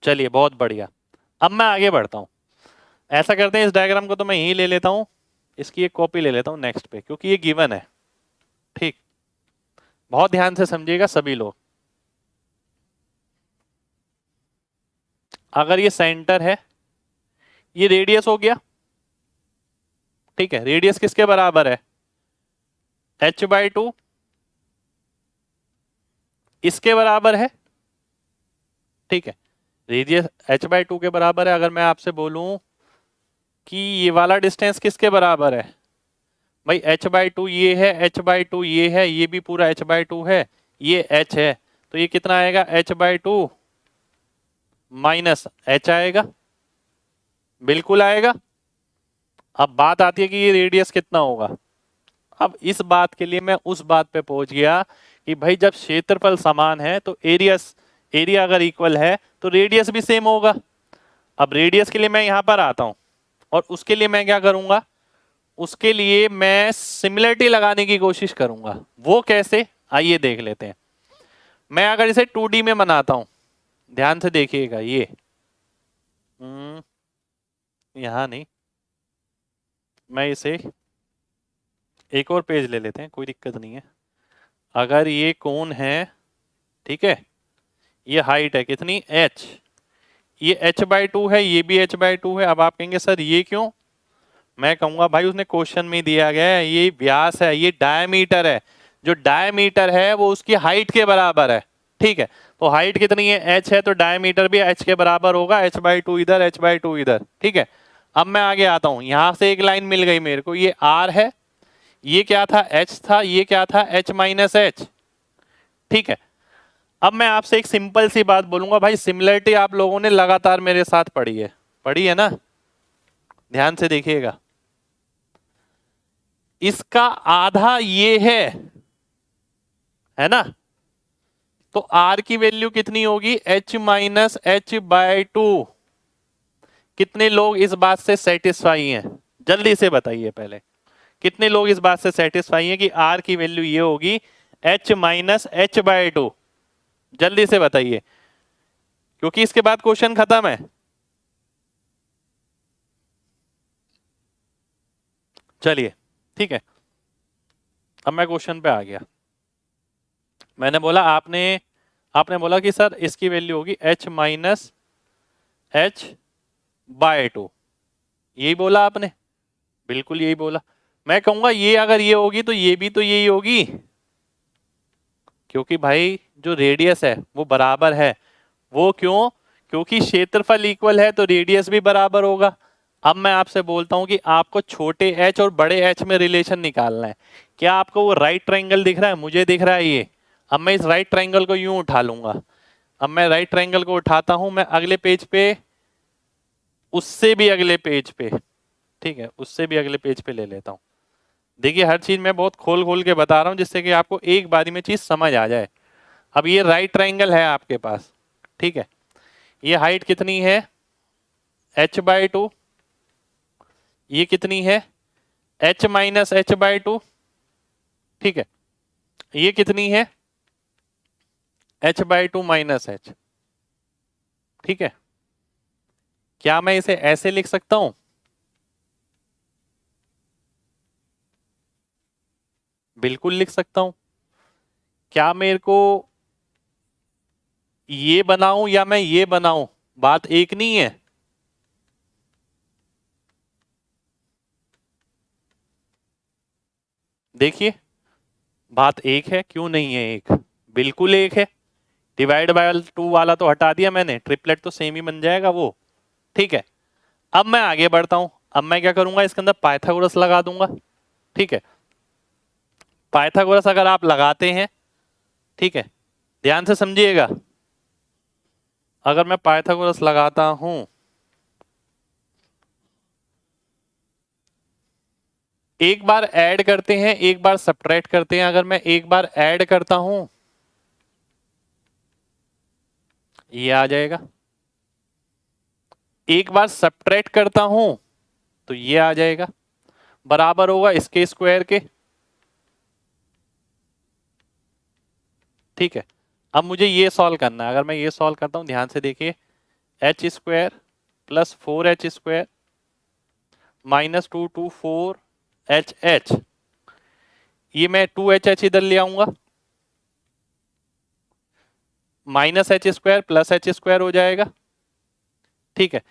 चलिए, बहुत बढ़िया। अब मैं आगे बढ़ता हूं। ऐसा करते हैं, इस डायग्राम को तो मैं यहीं ले लेता हूं, इसकी एक कॉपी ले लेता हूं नेक्स्ट पे, क्योंकि ये गिवन है, ठीक। बहुत ध्यान से समझिएगा सभी लोग। अगर ये सेंटर है, ये रेडियस हो गया, ठीक है। रेडियस किसके बराबर है, h/2, इसके बराबर है, ठीक है। रेडियस h/2 के बराबर है। अगर मैं आपसे बोलूं कि ये वाला डिस्टेंस किसके बराबर है, भाई h/2 ये है, h/2 ये है, ये भी पूरा h/2 है, ये h है, तो ये कितना आएगा, h/2 माइनस h आएगा, बिल्कुल आएगा। अब बात आती है कि ये रेडियस कितना होगा। अब इस बात के लिए मैं उस बात पे पहुंच गया कि भाई जब क्षेत्रफल समान है तो एरिया अगर इक्वल है तो रेडियस भी सेम होगा। अब रेडियस के लिए मैं यहां पर आता हूं और उसके लिए मैं क्या करूंगा, उसके लिए मैं सिमिलरिटी लगाने की कोशिश करूंगा। वो कैसे, आइए देख लेते हैं। मैं अगर इसे 2D में बनाता हूं, ध्यान से देखिएगा, ये यहां नहीं, मैं इसे एक और पेज ले लेते हैं, कोई दिक्कत नहीं है। अगर ये कोण है, ठीक है, ये हाइट है कितनी, h, ये h/2 है, ये भी h/2 है। अब आप कहेंगे सर ये क्यों, मैं कहूंगा भाई उसने क्वेश्चन में दिया गया है, ये व्यास है, ये डायमीटर है, जो डायमीटर है वो उसकी हाइट के बराबर है, ठीक है। तो हाइट कितनी है, h है, तो डायमीटर भी h के बराबर होगा, h/2 इधर, h/2 इधर, ठीक है। अब मैं आगे आता हूं, यहां से एक लाइन मिल गई मेरे को, ये r है, ये क्या था, h था, ये क्या था, h-h, ठीक है। अब मैं आपसे एक सिंपल सी बात बोलूंगा, भाई सिमिलरिटी आप लोगों ने लगातार मेरे साथ पढ़ी है ना, ध्यान से देखिएगा। इसका आधा ये है ना, तो r की वैल्यू कितनी होगी, h-h/2। कितने लोग इस बात से सेटिस्फाई हैं, जल्दी से बताइए पहले, कितने लोग इस बात से सेटिस्फाई हैं कि r की वैल्यू ये होगी h-h/2, जल्दी से बताइए, क्योंकि इसके बाद क्वेश्चन खत्म है। चलिए ठीक है, अब मैं क्वेश्चन पे आ गया। मैंने बोला आपने बोला कि सर इसकी वैल्यू होगी h माइनस h बाय 2, यही बोला आपने, बिल्कुल यही बोला। मैं कहूंगा ये अगर ये होगी तो ये भी तो यही होगी, क्योंकि भाई जो रेडियस है वो बराबर है। वो क्यों? क्योंकि क्षेत्रफल इक्वल है तो रेडियस भी बराबर होगा। अब मैं आपसे बोलता हूं कि आपको छोटे h और बड़े h में रिलेशन निकालना है। क्या आपको वो राइट ट्रायंगल दिख रहा है? मुझे दिख रहा है ये। अब मैं इस राइट ट्रायंगल को यूं उठा लूंगा। अब मैं राइट ट्रायंगल को उठाता हूं, मैं अगले पेज पे, उससे भी अगले पेज पे, ठीक है, उससे भी अगले पेज पे ले लेता हूं। देखिए हर चीज मैं बहुत खोल खोल के बता रहा हूं जिससे कि आपको एक बारी में चीज समझ आ जाए। अब ये राइट ट्रायंगल है आपके पास, ठीक है, ये हाइट कितनी है h/2, ये कितनी है h माइनस h/2, ठीक है, ये कितनी है h/2 माइनस h, ठीक है। क्या मैं इसे ऐसे लिख सकता हूं? बिल्कुल लिख सकता हूं। क्या मेरे को ये बनाऊं या मैं ये बनाऊं, बात एक नहीं है। देखिए बात एक है, क्यों नहीं है एक? बिल्कुल एक है। डिवाइड बाय 2 वाला तो हटा दिया मैंने, ट्रिपलेट तो सेम ही बन जाएगा वो, ठीक है। अब मैं आगे बढ़ता हूं। अब मैं क्या करूंगा, इसके अंदर पाइथागोरस लगा दूंगा, ठीक है। पाइथागोरस अगर आप लगाते हैं, ठीक है, ध्यान से समझिएगा, अगर मैं पाइथागोरस लगाता हूं, एक बार ऐड करते हैं एक बार सब्ट्रैक्ट करते हैं। अगर मैं एक बार ऐड करता हूं ये आ जाएगा, एक बार सब्ट्रैक्ट करता हूं तो ये आ जाएगा, बराबर होगा इसके स्क्वायर के, ठीक है। अब मुझे ये सॉल्व करना है। अगर मैं ये सॉल्व करता हूं, ध्यान से देखिए, H square plus 4h² minus 2 4h, ये मैं 2h इधर ले आऊंगा, माइनस h² प्लस h² हो जाएगा, ठीक है,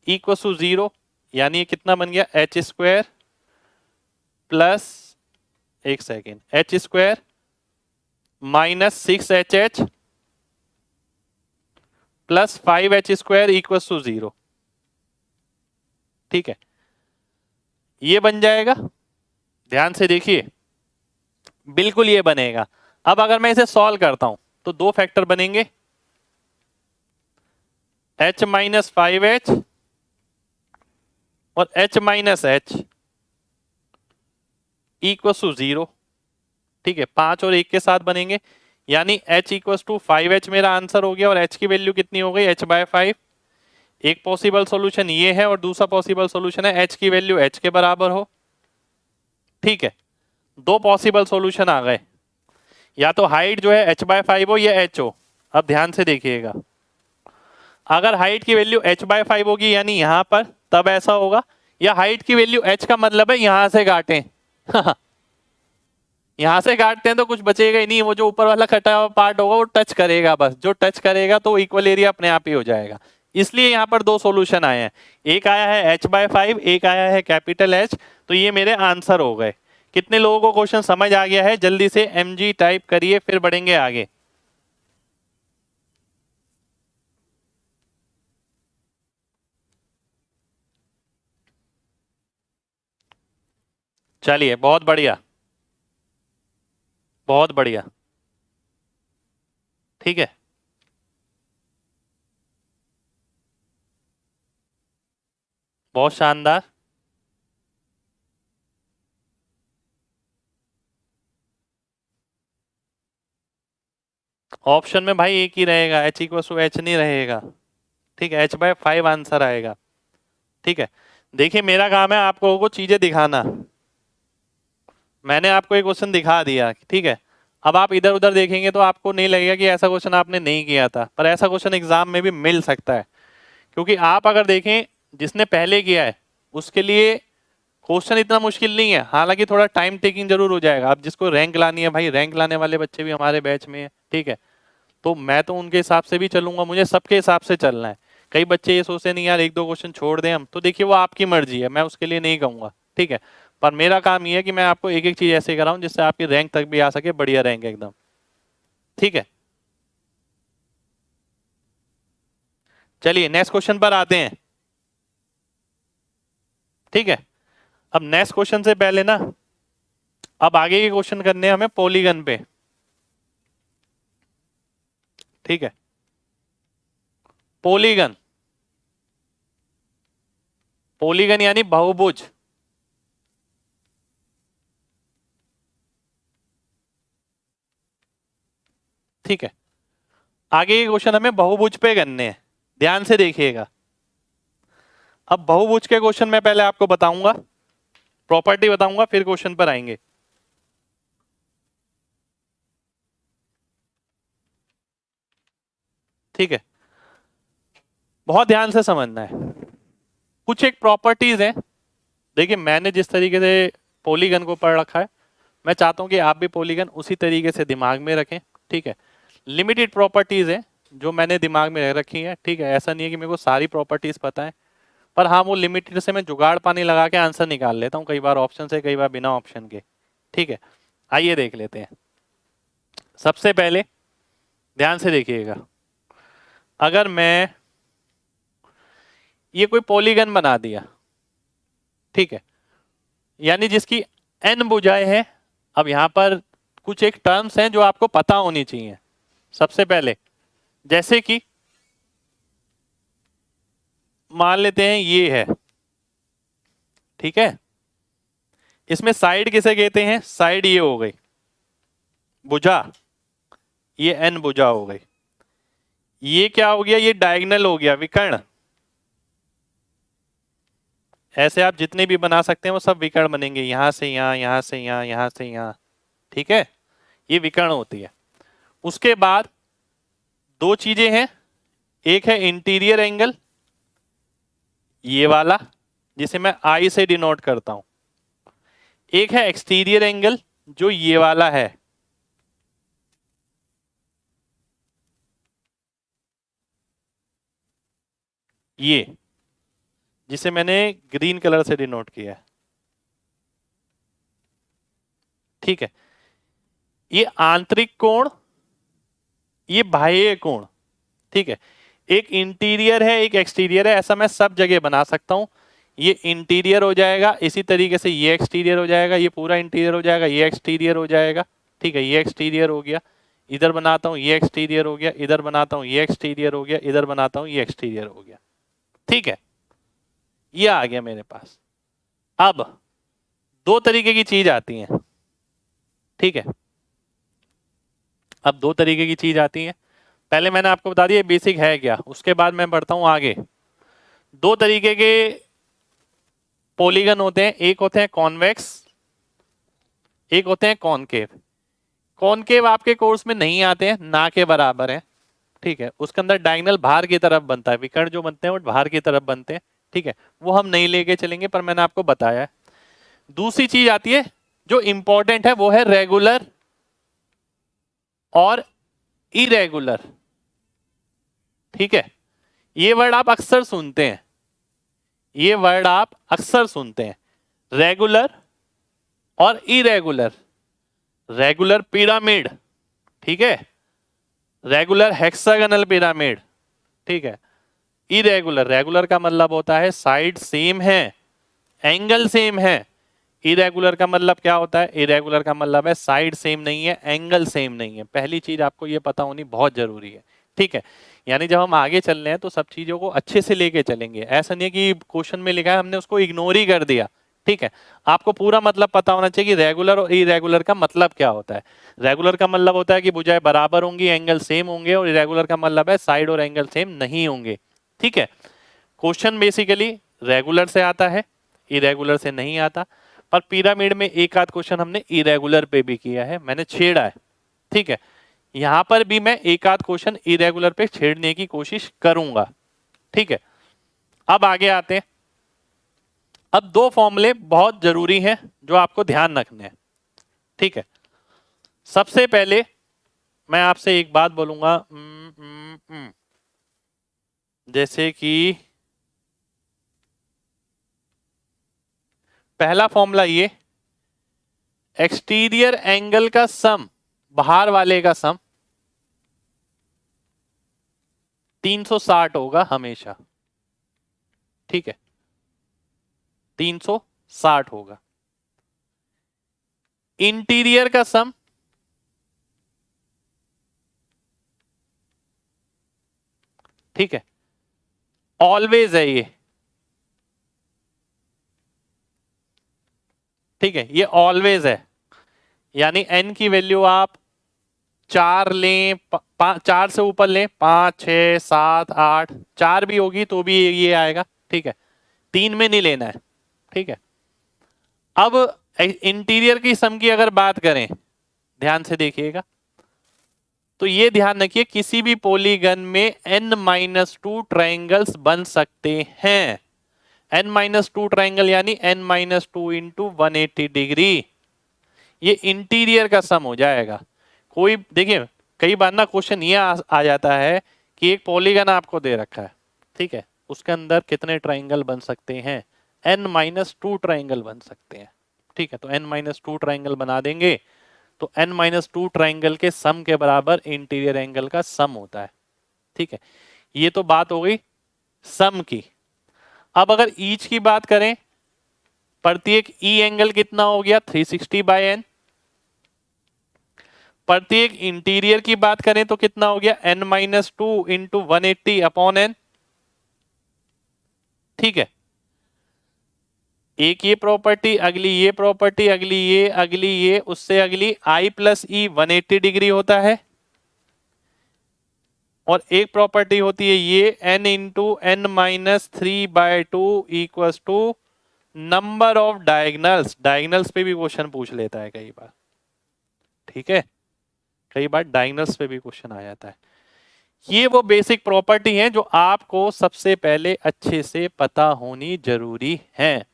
इक्वल टू 0, यानी ये कितना बन गया h² प्लस, एक second, h² minus 6hh plus 5h² equal to 0, ठीक है, ये बन जाएगा। ध्यान से देखिए, बिल्कुल ये बनेगा। अब अगर मैं इसे सॉल्व करता हूं तो दो फैक्टर बनेंगे, h माइनस 5h और h minus h equal to 0, ठीक है, 5 और 1 के साथ बनेंगे, यानी h इक्वल टू 5h मेरा आंसर हो गया। और h की वैल्यू कितनी हो गई, h/5। एक पॉसिबल सॉल्यूशन ये है और दूसरा पॉसिबल सॉल्यूशन है h की वैल्यू h के बराबर हो, ठीक है। दो पॉसिबल सॉल्यूशन आ गए, या तो हाइट जो है h/5 हो या h हो। अब ध्यान से देखिएगा, अगर हाइट की वैल्यू h/5 होगी यानी यहां पर, तब ऐसा होगा, या हाइट की वैल्यू h का मतलब है यहां से काटें यहां से काटते हैं तो कुछ बचेगा ही नहीं, वो जो ऊपर वाला कटा हुआ पार्ट होगा वो टच करेगा, बस जो टच करेगा तो इक्वल एरिया अपने आप ही हो जाएगा। इसलिए यहाँ पर दो सॉल्यूशन आए हैं, एक आया है h/5, एक आया है कैपिटल H, तो ये मेरे आंसर हो गए। कितने लोगों को क्वेश्चन समझ आ गया है? जल्दी से mg टाइप करिए, फिर बढ़ेंगे आगे। चलिए, बहुत बढ़िया, बहुत बढ़िया, ठीक है। बहुत शानदार। ऑप्शन में भाई एक ही रहेगा, h इक्वल टू h नहीं रहेगा, ठीक है, h/5 आंसर आएगा, ठीक है। देखिए मेरा काम है आपको को चीजें दिखाना। मैंने आपको एक क्वेश्चन दिखा दिया, ठीक है। अब आप इधर उधर देखेंगे तो आपको नहीं लगेगा कि ऐसा क्वेश्चन आपने नहीं किया था, पर ऐसा क्वेश्चन एग्जाम में भी मिल सकता है। क्योंकि आप अगर देखें, जिसने पहले किया है उसके लिए क्वेश्चन इतना मुश्किल नहीं है, हालांकि थोड़ा टाइम टेकिंग जरूर हो जाएगा। अब जिसको रैंक लानी है भाई, रैंक लाने वाले बच्चे भी हमारे बैच में है, ठीक है, तो मैं तो उनके हिसाब से भी चलूंगा, मुझे सबके हिसाब से चलना है। कई बच्चे ये सोचते नहीं यार एक दो क्वेश्चन छोड़ दें हम, तो देखिए वो आपकी मर्जी है, मैं उसके लिए नहीं कहूंगा, ठीक है। पर मेरा काम ये है कि मैं आपको एक एक चीज ऐसे कराऊं जिससे आपकी रैंक तक भी आ सके, बढ़िया रैंक एकदम, ठीक है। चलिए नेक्स्ट क्वेश्चन पर आते हैं, ठीक है। अब नेक्स्ट क्वेश्चन से पहले ना, अब आगे के क्वेश्चन करने हैं हमें पॉलीगन पे, ठीक है। पॉलीगन, पॉलीगन यानी बहुभुज, ठीक है। आगे के क्वेश्चन हमें बहुभुज पे करने हैं, ध्यान से देखिएगा। अब बहुभुज के क्वेश्चन मैं पहले आपको बताऊंगा, प्रॉपर्टी बताऊंगा, फिर क्वेश्चन पर आएंगे। ठीक है, बहुत ध्यान से समझना है। कुछ एक प्रॉपर्टीज है, देखिए मैंने जिस तरीके से पॉलीगन को पढ़ रखा है, मैं चाहता हूं कि आप भी पॉलीगन उसी तरीके से दिमाग में रखें, ठीक है। लिमिटेड प्रॉपर्टीज है जो मैंने दिमाग में रखी है, ठीक है। ऐसा नहीं है कि मेरे को सारी प्रॉपर्टीज पता है, पर हाँ वो लिमिटेड से मैं जुगाड़ पानी लगा के आंसर निकाल लेता हूँ, कई बार ऑप्शन से, कई बार बिना ऑप्शन के, ठीक है। आइए देख लेते हैं। सबसे पहले ध्यान से देखिएगा, अगर मैं ये कोई पॉलीगन बना दिया, ठीक है, यानी जिसकी n भुजाएं हैं। अब यहां पर कुछ एक टर्म्स हैं जो आपको पता होनी चाहिए। सबसे पहले जैसे कि मान लेते हैं ये है, ठीक है, इसमें साइड किसे कहते हैं, साइड ये हो गई भुजा, ये n भुजा हो गई। ये क्या हो गया, ये डायगोनल हो गया, विकर्ण। ऐसे आप जितने भी बना सकते हैं वो सब विकर्ण बनेंगे, यहां से यहां, यहां से यहां, यहां से यहां, ठीक है, ये विकर्ण होती है। उसके बाद दो चीजें हैं, एक है इंटीरियर एंगल, ये वाला जिसे मैं आई से डिनोट करता हूं, एक है एक्सटीरियर एंगल जो ये वाला है, ये जिसे मैंने ग्रीन कलर से डिनोट किया है, ठीक है। ये आंतरिक कोण, ये बाह्य कोण, ठीक है। एक इंटीरियर है, एक एक्सटीरियर है, ऐसा मैं सब जगह बना सकता हूं। ये इंटीरियर हो जाएगा, इसी तरीके से ये एक्सटीरियर हो जाएगा, ये पूरा इंटीरियर हो जाएगा, ये एक्सटीरियर हो जाएगा, ठीक है। ये एक्सटीरियर हो गया, इधर बनाता हूं ये एक्सटीरियर हो गया, इधर बनाता हूं ये एक्सटीरियर हो गया, इधर बनाता हूं ये एक्सटीरियर हो गया, ठीक है। ये आ गया मेरे पास। अब दो तरीके की चीज आती है, ठीक है। अब दो तरीके की चीज आती है, पहले मैंने आपको बता दिया बेसिक है क्या, उसके बाद मैं बढ़ता हूं आगे। दो तरीके के पॉलीगन होते हैं, एक होते हैं कॉन्वेक्स, एक होते हैं कॉनकेव। कॉनकेव आपके कोर्स में नहीं आते हैं, ना के बराबर है, ठीक है। उसके अंदर डायगोनल बाहर की तरफ बनता है, विकर्ण जो बनते हैं वो बाहर की तरफ बनते हैं, ठीक है। वो हम नहीं लेके चलेंगे, पर मैंने आपको बताया है। दूसरी चीज आती है जो इंपॉर्टेंट है, वो है रेगुलर और इरेगुलर, ठीक है। ये वर्ड आप अक्सर सुनते हैं, ये वर्ड आप अक्सर सुनते हैं, रेगुलर और इरेगुलर। रेगुलर पिरामिड, ठीक है, रेगुलर हेक्सागोनल पिरामिड, ठीक है। इरेगुलर, रेगुलर का मतलब होता है साइड सेम है, एंगल सेम है। इरेगुलर का मतलब क्या होता है, इरेगुलर का मतलब है साइड सेम नहीं है, एंगल सेम नहीं है। पहली चीज आपको ये पता होनी बहुत जरूरी है, ठीक है। यानी जब हम आगे चल रहे हैं तो सब चीजों को अच्छे से लेके चलेंगे, ऐसा नहीं है कि क्वेश्चन में लिखा है हमने उसको इग्नोर ही कर दिया, ठीक है। आपको पूरा मतलब पता होना चाहिए कि रेगुलर और इरेगुलर का मतलब क्या होता है। रेगुलर का मतलब होता है कि भुजाएं बराबर होंगी, एंगल सेम होंगे, और इरेगुलर का मतलब है साइड और एंगल सेम नहीं होंगे, ठीक है। क्वेश्चन बेसिकली रेगुलर से आता है, इरेगुलर से नहीं आता। पर पिरामिड में एक आध क्वेश्चन हमने इरेगुलर पे भी किया है, मैंने छेड़ा है, ठीक है। यहां पर भी मैं एक आध क्वेश्चन इरेगुलर पे छेड़ने की कोशिश करूंगा, ठीक है। अब आगे आते हैं, अब दो फॉर्मूले बहुत जरूरी हैं जो आपको ध्यान रखने हैं, ठीक है। सबसे पहले मैं आपसे एक बात बोलूंगा, जैसे कि पहला फॉर्मूला ये, एक्सटीरियर एंगल का सम, बाहर वाले का सम 360 होगा हमेशा, ठीक है, 360 होगा। इंटीरियर का सम ठीक है, ऑलवेज है ये, ठीक है, ये ऑलवेज है। यानी n की वैल्यू आप 4 लें, 4 से ऊपर लें, 5 6 7 8, 4 भी होगी तो भी ये आएगा, ठीक है, 3 में नहीं लेना है, ठीक है। अब इंटीरियर की सम की अगर बात करें, ध्यान से देखिएगा, तो ये ध्यान रखिए किसी भी पॉलीगन में n-2 ट्रायंगल्स बन सकते हैं। n-2 ट्रायंगल यानी n-2 इंटू 180 डिग्री, ये इंटीरियर का सम हो जाएगा। कोई देखिए कई बार ना क्वेश्चन ये आ जाता है कि एक पॉलीगन आपको दे रखा है, ठीक है, उसके अंदर कितने ट्रायंगल बन सकते हैं, n-2 ट्रायंगल बन सकते हैं, ठीक है। तो n-2 ट्रायंगल बना देंगे तो n-2 ट्रायंगल के सम के बराबर इंटीरियर एंगल का सम होता है, ठीक है। ये तो बात हो गई सम की। अब अगर ईच की बात करें, प्रत्येक ई एंगल कितना हो गया 360/n। प्रत्येक इंटीरियर की बात करें तो कितना हो गया n-2 इंटू 180/n, ठीक है। एक ये प्रॉपर्टी, अगली ये प्रॉपर्टी, अगली ये, उससे अगली i प्लस ई 180 डिग्री होता है। और एक प्रॉपर्टी होती है ये n into n-3/2 equal to number of diagonals. Diagonals पे भी क्वेश्चन पूछ लेता है कई बार, ठीक है, कई बार डायगनल्स पे भी क्वेश्चन आ जाता है। ये वो बेसिक प्रॉपर्टी है जो आपको सबसे पहले अच्छे से पता होनी जरूरी है।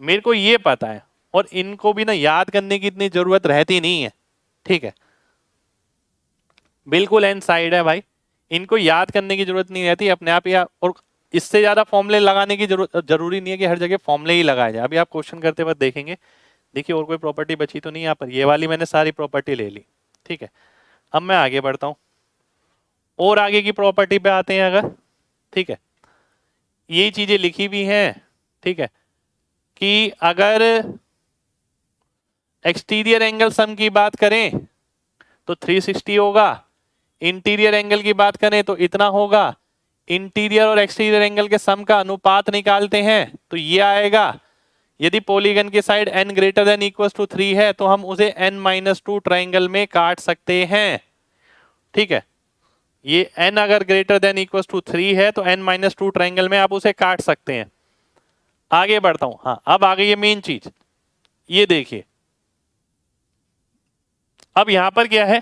मेरे को ये पता है और इनको भी ना याद करने की इतनी जरूरत रहती नहीं है, ठीक है, बिल्कुल एन साइड है भाई, इनको याद करने की जरूरत नहीं रहती अपने आप। या और इससे ज्यादा फॉर्मूले लगाने की जरूरी नहीं है कि हर जगह फॉर्मूले ही लगाए जाए। अभी आप क्वेश्चन करते वक्त देखेंगे, देखिए और कोई प्रॉपर्टी बची तो नहीं यहाँ पर, ये वाली मैंने सारी प्रॉपर्टी ले ली, ठीक है। अब मैं आगे बढ़ता हूं और आगे की प्रॉपर्टी पे आते हैं अगर, ठीक है, ये चीजें लिखी हुई हैं, ठीक है, कि अगर एक्सटीरियर एंगल सम की बात करें तो 360 होगा, इंटीरियर एंगल की बात करें तो इतना होगा, इंटीरियर और एक्सटीरियर एंगल के सम का अनुपात निकालते हैं तो ये आएगा। यदि पॉलीगन की side n greater than equal to 3 है तो हम उसे n-2 ट्रायंगल में काट सकते हैं, ठीक है। ये n अगर ग्रेटर देन इक्वल टू 3 है तो n-2 ट्रायंगल में आप उसे काट सकते हैं। आगे बढ़ता हूं, हाँ अब आ गई ये मेन चीज, ये देखिए अब यहां पर क्या है,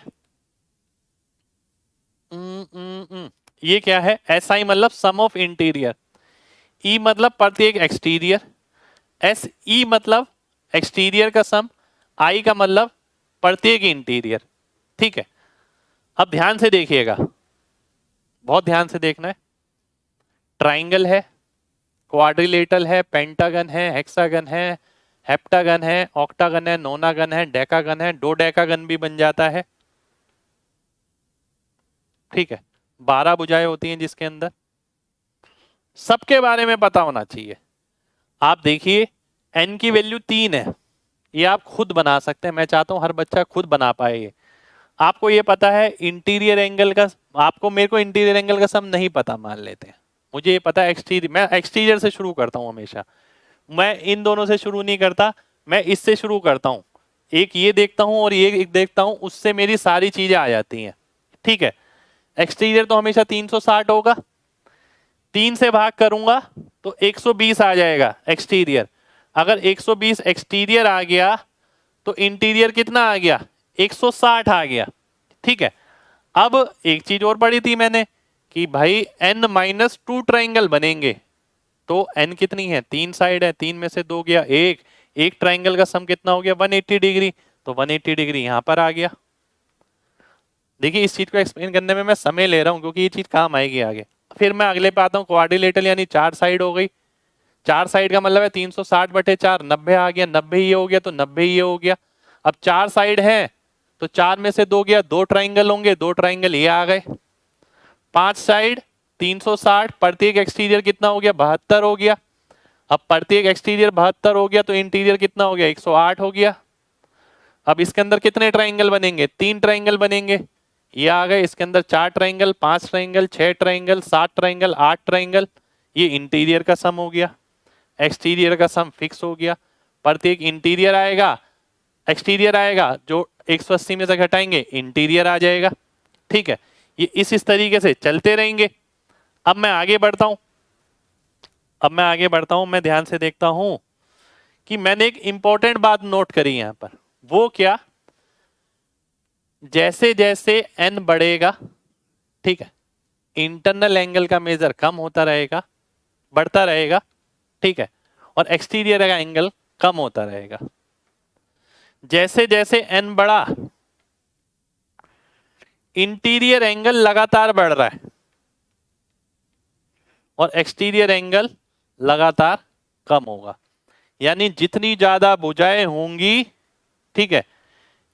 ये क्या है, SI मतलब सम ऑफ इंटीरियर, E मतलब प्रत्येक एक्सटीरियर, SE मतलब एक्सटीरियर का सम, I का मतलब प्रत्येक इंटीरियर, ठीक है। अब ध्यान से देखिएगा, बहुत ध्यान से देखना है, ट्राइंगल है, क्वाड्रिलेटरल है, पेंटागन है, हेक्सागन है, हेप्टागन है, ऑक्टागन है, नोनागन है, डेकागन है, डोडेकागन भी बन जाता है, ठीक है। 12 भुजाएं होती हैं जिसके अंदर, सबके बारे में पता होना चाहिए। आप देखिए n की वैल्यू 3 है, ये आप खुद बना सकते हैं, मैं चाहता हूं हर बच्चा खुद बना पाए ये। आपको ये पता है इंटीरियर एंगल का, आपको मेरे को इंटीरियर एंगल का सम नहीं पता मान लेते हैं, मुझे ये पता है एक्सटीरियर, मैं एक्सटीरियर से शुरू करता हूं हमेशा, मैं इन दोनों से शुरू नहीं करता, मैं इससे शुरू करता हूं, एक ये देखता हूं और ये एक देखता हूं, उससे मेरी सारी चीजें आ जाती हैं, ठीक है। एक्सटीरियर तो हमेशा 360 होगा, 3 से भाग करूंगा तो 120 आ जाएगा एक्सटीरियर। अगर 120 एक्सटीरियर आ गया तो इंटीरियर कितना आ गया, 160 आ गया, ठीक है। अब एक चीज और पढ़ी थी मैंने कि भाई n-2 ट्रायंगल बनेंगे, तो n कितनी है, 3 साइड है, 3 में से 2 गया 1, एक ट्राइंगल का सम कितना हो गया 180 डिग्री, तो 180 डिग्री यहां पर आ गया। देखिए इस चीज को एक्सप्लेन करने में मैं समय ले रहा हूं क्योंकि ये चीज काम आएगी आगे। फिर मैं अगले पे आता हूँ, क्वाड्रिलेटरल यानी 4 साइड हो गई, 4 साइड का मतलब है 360/4, 90 आ गया, 90 ये हो गया तो 90 ये हो गया। अब 4 साइड है तो 4 में से 2 गया, 2 ट्राइंगल होंगे, 2 ट्राइंगल ये आ गए। 5 साइड 360, प्रत्येक एक्सटीरियर कितना हो गया 72 हो गया। अब प्रत्येक एक्सटीरियर 72 हो गया तो इंटीरियर कितना हो गया 108 हो गया। अब इसके अंदर कितने ट्राइंगल बनेंगे, 3 ट्राइंगल बनेंगे, ये आ गए। इसके अंदर 4 triangle, 5 triangle, 6 triangle, 7 triangle, 8 triangle, ये इंटीरियर का सम हो गया। एक्सटीरियर का सम फिक्स हो गया। प्रत्येक इंटीरियर आएगा, एक्सटीरियर आएगा, जो 180 में से घटाएंगे इंटीरियर आ जाएगा। ठीक है, ये इस तरीके से चलते रहेंगे। अब मैं आगे बढ़ता हूं, मैं ध्यान से देखता हूं कि मैंने एक इंपॉर्टेंट बात नोट करी यहां पर। वो क्या, जैसे जैसे n बढ़ेगा, ठीक है, इंटरनल एंगल का मेजर कम होता रहेगा, बढ़ता रहेगा, ठीक है, और एक्सटीरियर का एंगल कम होता रहेगा। जैसे जैसे n बढ़ा, इंटीरियर एंगल लगातार बढ़ रहा है और एक्सटीरियर एंगल लगातार कम होगा। यानी जितनी ज्यादा भुजाएं होंगी, ठीक है,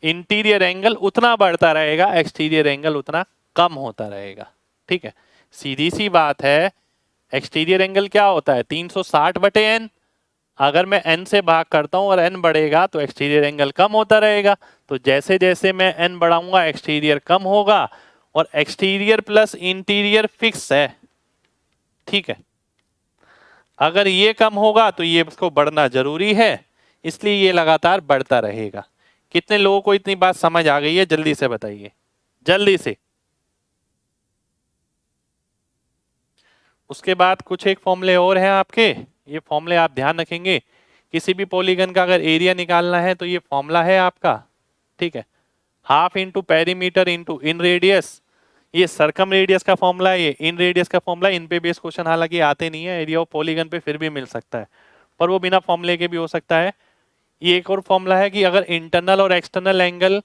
इंटीरियर एंगल उतना बढ़ता रहेगा, एक्सटीरियर एंगल उतना कम होता रहेगा। ठीक है, सीधी सी बात है। एक्सटीरियर एंगल क्या होता है 360/n, अगर मैं n से भाग करता हूं और n बढ़ेगा तो एक्सटीरियर एंगल कम होता रहेगा। तो जैसे जैसे मैं n बढ़ाऊंगा एक्सटीरियर कम होगा, और एक्सटीरियर प्लस इंटीरियर फिक्स है। ठीक है, अगर ये कम होगा तो ये उसको बढ़ना जरूरी है, इसलिए ये लगातार बढ़ता रहेगा। कितने लोगों को इतनी बात समझ आ गई है, जल्दी से बताइए, जल्दी से। उसके बाद कुछ एक फॉर्मूले और हैं आपके, ये फॉर्मूले आप ध्यान रखेंगे। किसी भी पॉलीगन का अगर एरिया निकालना है तो ये फॉर्मूला है आपका, ठीक है, हाफ इंटू पेरीमीटर इंटू इन रेडियस। ये सरकम रेडियस का फॉर्मूला है, ये इन रेडियस का फॉर्मूला है। इन पे बेस क्वेश्चन हालांकि आते नहीं है, एरिया ऑफ पॉलीगन पे फिर भी मिल सकता है, पर वो बिना फॉर्मूले के भी हो सकता है। ये एक और फॉर्मूला है कि अगर इंटरनल और external angle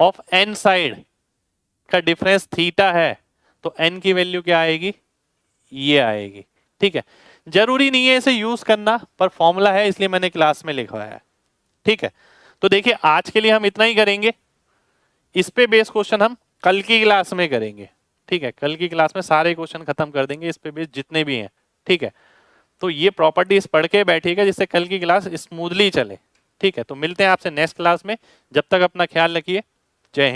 of N side का डिफरेंस थीटा है तो एन की वैल्यू क्या आएगी, ये आएगी। ठीक है, जरूरी नहीं है इसे यूज करना, पर फॉर्मूला है इसलिए मैंने क्लास में लिखवाया है। ठीक है, तो देखिए आज के लिए हम इतना ही करेंगे। इस पे बेस क्वेश्चन हम कल की क्लास में करेंगे। ठीक है, कल की क्लास में सारे क्वेश्चन खत्म कर देंगे, इस पे बेस जितने भी हैं। ठीक है, तो ये प्रॉपर्टीज पढ़ के बैठिएगा जिससे कल की क्लास स्मूथली चले। ठीक है, तो मिलते हैं आपसे नेक्स्ट क्लास में। जब तक अपना ख्याल रखिए, जय हिंद।